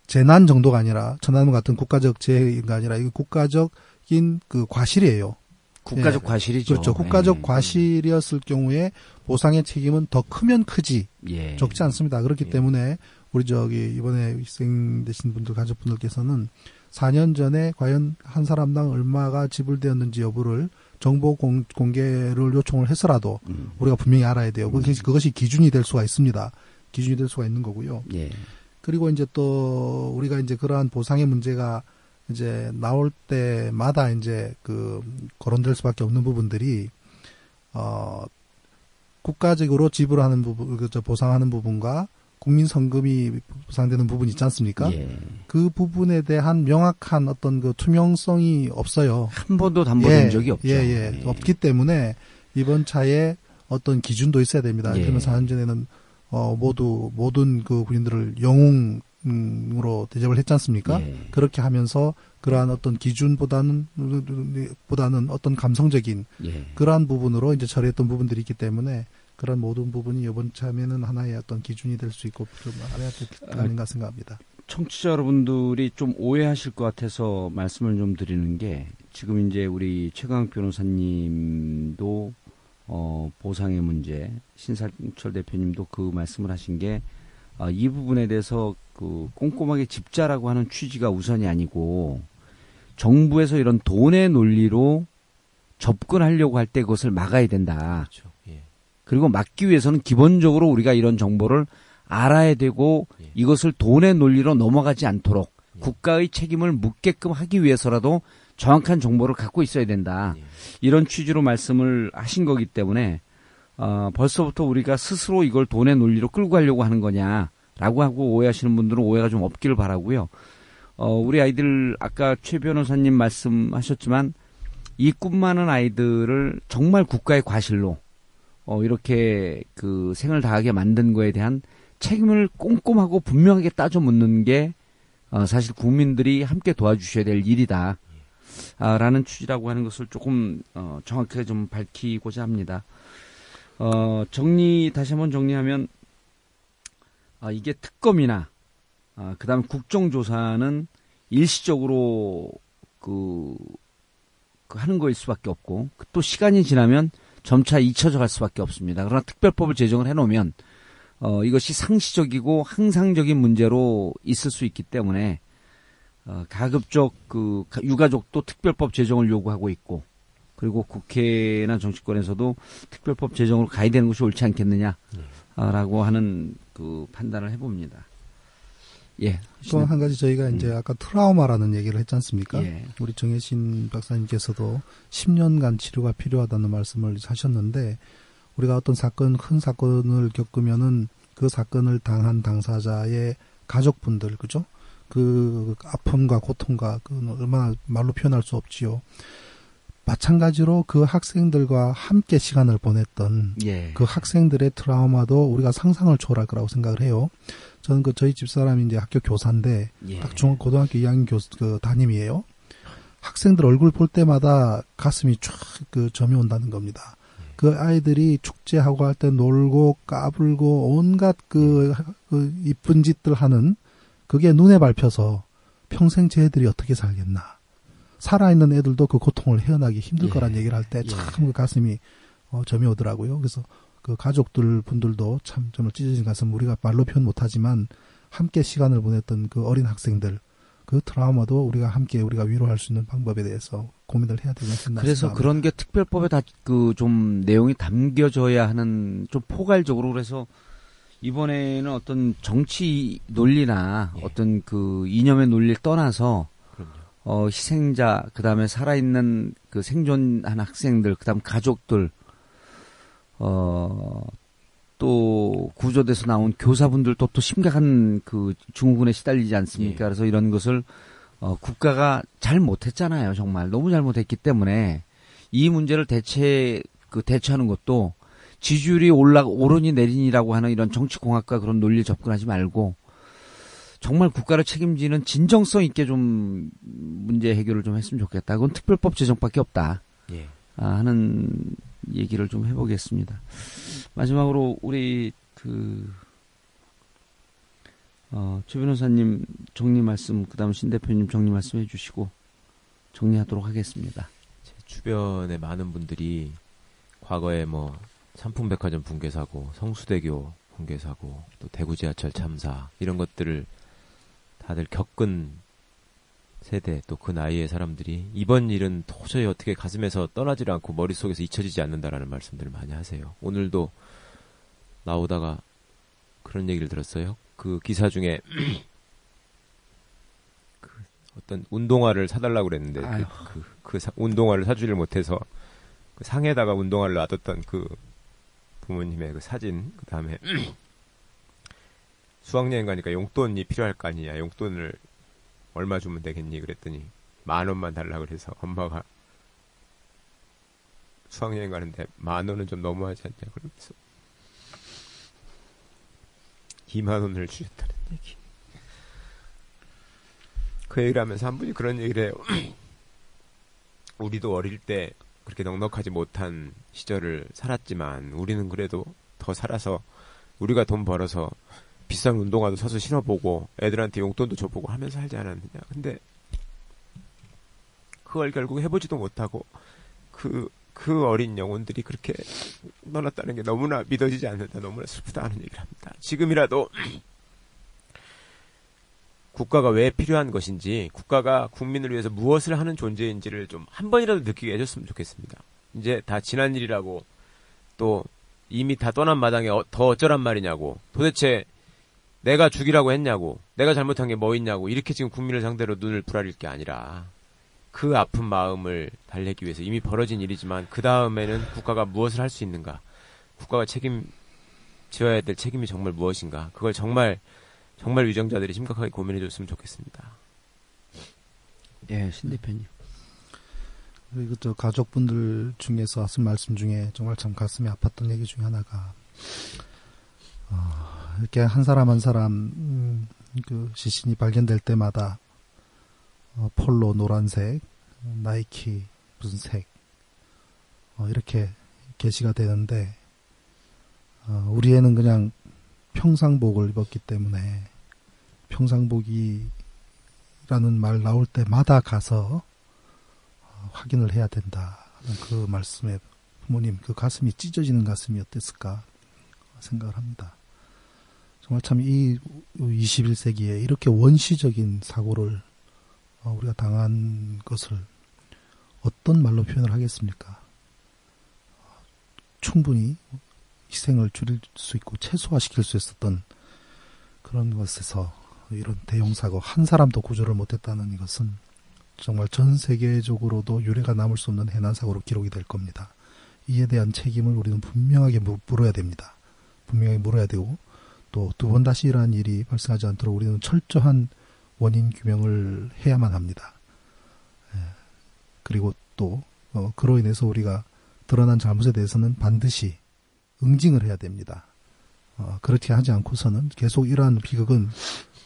재난 정도가 아니라 천안함 같은 국가적 재해가 아니라 이거 국가적인 과실이에요. 국가적 과실이죠. 그렇죠. 국가적 예. 과실이었을 경우에 보상의 책임은 더 크면 크지 예. 적지 않습니다. 그렇기 때문에 우리 이번에 희생되신 분들 가족분들께서는 4년 전에 과연 한 사람당 얼마가 지불되었는지 여부를 정보 공개를 요청을 해서라도 우리가 분명히 알아야 돼요. 그것이 기준이 될 수가 있습니다. 기준이 될 수가 있는 거고요. 예. 그리고 이제 또 우리가 이제 그러한 보상의 문제가 이제 나올 때마다 이제 거론될 수밖에 없는 부분들이 국가적으로 지불하는 부분, 보상하는 부분과 국민 성금이 보상되는 부분이 있지 않습니까? 예. 그 부분에 대한 명확한 어떤 투명성이 없어요. 한 번도 담보된 적이 없죠. 예. 없기 때문에 이번 차에 어떤 기준도 있어야 됩니다. 예. 그러면 4년 전에는 모든 군인들을 영웅으로 대접을 했지 않습니까? 예. 그렇게 하면서 그러한 어떤 기준보다는 어떤 감성적인 예. 그러한 부분으로 이제 처리했던 부분들이 있기 때문에 그런 모든 부분이 이번 참에는 하나의 어떤 기준이 될 수 있고 좀 알아야 될 게 아닌가 생각합니다. 청취자 여러분들이 좀 오해하실 것 같아서 말씀을 좀 드리는 게 지금 이제 우리 최강욱 변호사님도 보상의 문제, 신상철 대표님도 그 말씀을 하신 게 이 부분에 대해서 꼼꼼하게 짚자라고 하는 취지가 우선이 아니고 정부에서 이런 돈의 논리로 접근하려고 할 때 그것을 막아야 된다. 그렇죠. 예. 그리고 막기 위해서는 기본적으로 우리가 이런 정보를 알아야 되고 예. 이것을 돈의 논리로 넘어가지 않도록 예. 국가의 책임을 묻게끔 하기 위해서라도 정확한 정보를 갖고 있어야 된다. 예. 이런 취지로 말씀을 하신 거기 때문에 벌써부터 우리가 스스로 이걸 돈의 논리로 끌고 가려고 하는 거냐라고 하고 오해하시는 분들은 오해가 좀 없기를 바라고요. 우리 아이들 아까 최 변호사님 말씀하셨지만 이 꿈 많은 아이들을 정말 국가의 과실로 이렇게 생을 다하게 만든 거에 대한 책임을 꼼꼼하고 분명하게 따져 묻는 게 사실 국민들이 함께 도와주셔야 될 일이다. 라는 취지라고 하는 것을 조금 정확하게 좀 밝히고자 합니다. 다시 한번 정리하면 이게 특검이나 그다음 국정조사는 일시적으로 하는 거일 수밖에 없고 또 시간이 지나면 점차 잊혀져 갈 수밖에 없습니다. 그러나 특별법을 제정을 해놓으면 이것이 상시적이고 항상적인 문제로 있을 수 있기 때문에 가급적 유가족도 특별법 제정을 요구하고 있고 그리고 국회나 정치권에서도 특별법 제정으로 가야 되는 것이 옳지 않겠느냐라고 하는 판단을 해봅니다. 예. 또 한 가지 저희가 이제 아까 트라우마라는 얘기를 했지 않습니까? 예. 우리 정혜신 박사님께서도 10년간 치료가 필요하다는 말씀을 하셨는데 우리가 어떤 큰 사건을 겪으면은 그 사건을 당한 당사자의 가족분들, 그죠? 그 아픔과 고통과 그건 얼마나 말로 표현할 수 없지요. 마찬가지로 그 학생들과 함께 시간을 보냈던 예. 그 학생들의 트라우마도 우리가 상상을 초월할 거라고 생각을 해요. 저는 저희 집사람이 이제 학교 교사인데 예. 딱 고등학교 2학년 담임이에요. 학생들 얼굴 볼 때마다 가슴이 쫙 점이 온다는 겁니다. 그 아이들이 축제하고 할 때 놀고 까불고 온갖 이쁜 짓들 하는 그게 눈에 밟혀서 평생 쟤들이 어떻게 살겠나. 살아있는 애들도 그 고통을 헤어나기 힘들 거란 얘기를 할 때 참 그 가슴이 점이 오더라고요. 그래서 그 가족들 분들도 참 정말 찢어진 가슴 우리가 말로 표현 못하지만 함께 시간을 보냈던 그 어린 학생들 그 트라우마도 우리가 위로할 수 있는 방법에 대해서 고민을 해야 되지 않겠나. 그래서 그런 게 특별법에 다 좀 내용이 담겨져야 하는 좀 포괄적으로 그래서 이번에는 어떤 정치 논리나 어떤 이념의 논리를 떠나서 희생자 그다음에 살아있는 생존한 학생들 그다음 가족들 또 구조돼서 나온 교사분들도 또 심각한 증후군에 시달리지 않습니까? 그래서 이런 것을 국가가 잘 못했잖아요. 정말 너무 잘못했기 때문에 이 문제를 대처하는 것도 지지율이 오르니 내리니라고 하는 이런 정치공학과 그런 논리에 접근하지 말고 정말 국가를 책임지는 진정성 있게 좀 문제 해결을 좀 했으면 좋겠다. 그건 특별법 제정밖에 없다. 하는 얘기를 좀 해보겠습니다. 마지막으로 우리 최 변호사님 정리 말씀, 그다음 신 대표님 정리 말씀 해주시고 정리하도록 하겠습니다. 제 주변에 많은 분들이 과거에 삼풍백화점 붕괴 사고, 성수대교 붕괴 사고, 또 대구 지하철 참사 이런 것들을 다들 겪은 세대 또 그 나이의 사람들이 이번 일은 도저히 어떻게 가슴에서 떠나질 않고 머릿속에서 잊혀지지 않는다라는 말씀들을 많이 하세요. 오늘도 나오다가 그런 얘기를 들었어요. 그 기사 중에 어떤 운동화를 사달라고 그랬는데 운동화를 사주질 못해서 상에다가 운동화를 놔뒀던 부모님의 사진, 그 다음에 수학여행 가니까 용돈이 필요할 거 아니냐, 용돈을 얼마 주면 되겠니? 그랬더니 10,000원만 달라고 그래서 엄마가 수학여행 가는데 10,000원은 좀 너무하지 않냐 그러면서 20,000원을 주셨다는 얘기. 그 얘기를 하면서 한 분이 그런 얘기를 해요. 우리도 어릴 때 그렇게 넉넉하지 못한 시절을 살았지만 우리는 그래도 더 살아서 우리가 돈 벌어서 비싼 운동화도 사서 신어보고 애들한테 용돈도 줘보고 하면서 살지 않았느냐. 근데 그걸 결국 해보지도 못하고 그 어린 영혼들이 그렇게 떠났다는 게 너무나 믿어지지 않는다. 너무나 슬프다 하는 얘기를 합니다. 지금이라도 국가가 왜 필요한 것인지, 국가가 국민을 위해서 무엇을 하는 존재인지를 좀 한 번이라도 느끼게 해줬으면 좋겠습니다. 이제 다 지난 일이라고 또 이미 다 떠난 마당에 더 어쩌란 말이냐고, 도대체 내가 죽이라고 했냐고, 내가 잘못한 게 뭐 있냐고, 이렇게 지금 국민을 상대로 눈을 부라릴 게 아니라 그 아픈 마음을 달래기 위해서 이미 벌어진 일이지만 그 다음에는 국가가 무엇을 할 수 있는가, 국가가 책임져야 될 책임이 정말 무엇인가, 그걸 정말 위정자들이 심각하게 고민해 줬으면 좋겠습니다. 예, 신 대표님. 그리고 가족분들 중에서 하신 말씀 중에 정말 참 가슴이 아팠던 얘기 중에 하나가, 이렇게 한 사람 한 사람, 시신이 발견될 때마다, 폴로 노란색, 나이키 무슨 색, 이렇게 게시가 되는데, 우리 애는 그냥 평상복을 입었기 때문에 평상복이라는 말 나올 때마다 가서 확인을 해야 된다. 그 말씀에 부모님 그 가슴이 찢어지는 가슴이 어땠을까 생각을 합니다. 정말 참 이 21세기에 이렇게 원시적인 사고를 우리가 당한 것을 어떤 말로 표현을 하겠습니까? 충분히 희생을 줄일 수 있고 최소화시킬 수 있었던 그런 것에서 이런 대형 사고 한 사람도 구조를 못했다는 이것은 정말 전 세계적으로도 유례가 남을 수 없는 해난 사고로 기록이 될 겁니다. 이에 대한 책임을 우리는 분명하게 물어야 됩니다. 분명히 물어야 되고 또 두 번 다시 이러한 일이 발생하지 않도록 우리는 철저한 원인 규명을 해야만 합니다. 그리고 또 그로 인해서 우리가 드러난 잘못에 대해서는 반드시 응징을 해야 됩니다. 그렇게 하지 않고서는 계속 이러한 비극은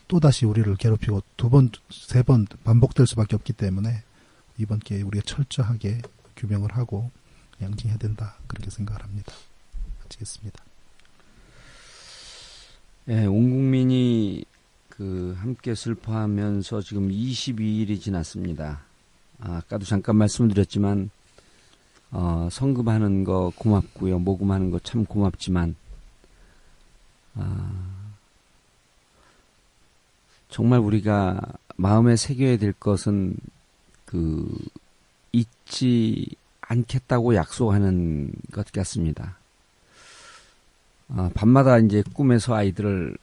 또다시 우리를 괴롭히고 두 번, 세 번 반복될 수밖에 없기 때문에 이번 기회에 우리가 철저하게 규명을 하고 양징해야 된다. 그렇게 생각을 합니다. 마치겠습니다. 예, 온 국민이 함께 슬퍼하면서 지금 22일이 지났습니다. 아까도 잠깐 말씀드렸지만 성금하는 거 고맙고요. 모금하는 거 참 고맙지만 정말 우리가 마음에 새겨야 될 것은 잊지 않겠다고 약속하는 것 같습니다. 밤마다 이제 꿈에서 아이들을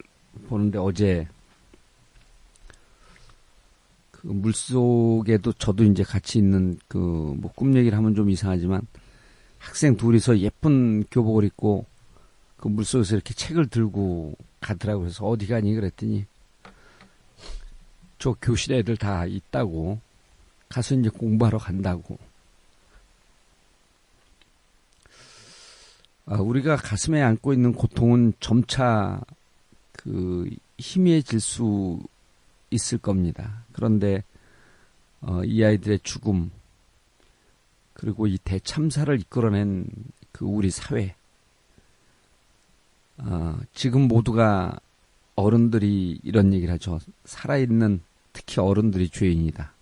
보는데 어제 물속에도 저도 이제 같이 있는 뭐 꿈 얘기를 하면 좀 이상하지만 학생 둘이서 예쁜 교복을 입고 그 물속에서 이렇게 책을 들고 가더라고요. 그래서 어디 가니 그랬더니 저 교실에 애들 다 있다고 가서 이제 공부하러 간다고. 우리가 가슴에 안고 있는 고통은 점차 희미해질 수 있을 겁니다. 그런데 이 아이들의 죽음 그리고 이 대참사를 이끌어낸 우리 사회 지금 모두가 어른들이 이런 얘기를 하죠. 살아있는 특히 어른들이 죄인이다.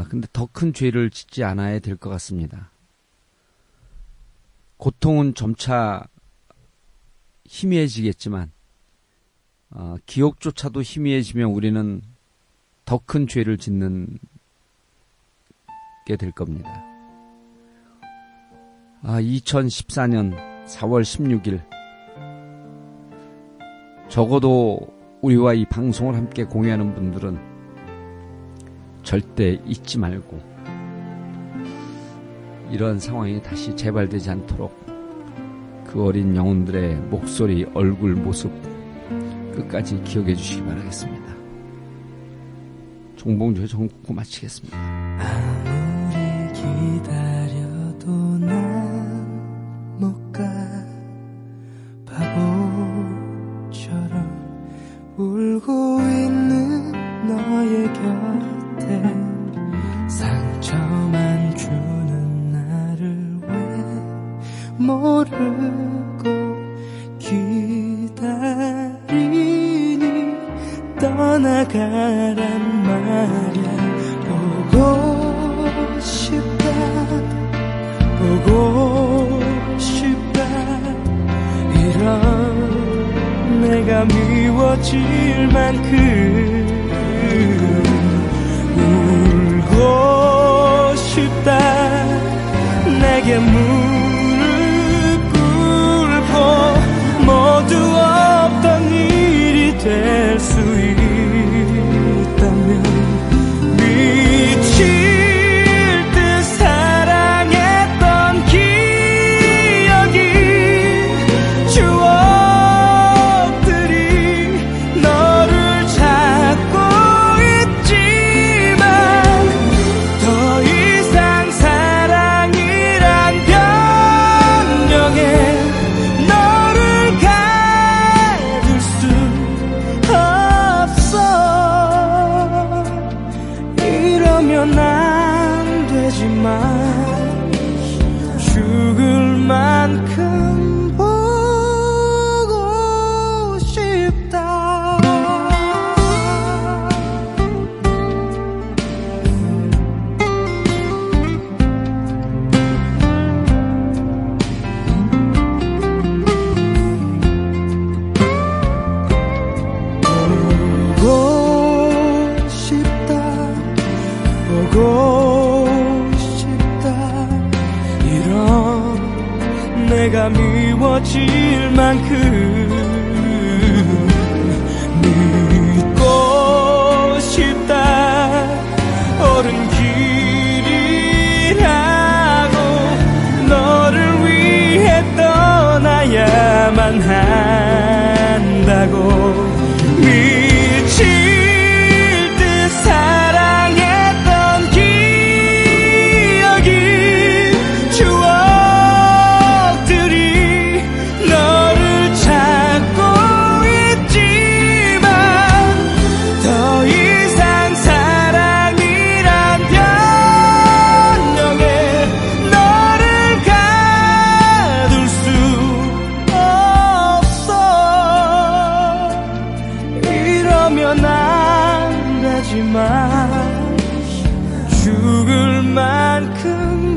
근데 더 큰 죄를 짓지 않아야 될 것 같습니다. 고통은 점차 희미해지겠지만 기억조차도 희미해지면 우리는 더 큰 죄를 짓는 게 될 겁니다. 2014년 4월 16일 적어도 우리와 이 방송을 함께 공유하는 분들은 절대 잊지 말고 이런 상황이 다시 재발되지 않도록 그 어린 영혼들의 목소리, 얼굴, 모습 끝까지 기억해 주시기 바라겠습니다. 종봉주의 전국구 마치겠습니다. 아무리 기다려도 난 못 가 바보처럼 울고 있는 너의 곁에 상처만 주는 나를 왜 모르고 기다리니 떠나가란 말야. 보고 싶다 이런 내가 미워질 만큼 울고 싶다. 내게 무릎 꿇고 모두 없던 일이 될 수 있다면 미칠 듯 사랑했던 기억이 추억들이 너를 찾고 있지만 더 이상 사랑이란 변명에 너를 가둘 수 없어. 이러면 안 되지만 죽을 만큼 보고 알고 싶다. 이런 내가 미워질 만큼 믿고 싶다. 옳은 길이라고 너를 위해 떠나야만 한다고 미칠 듯 사랑했던 기억이 추억들이 너를 찾고 있지만 더 이상 사랑이란 변명에 너를 가둘 수 없어. 이러면 안 되지만 죽을 만큼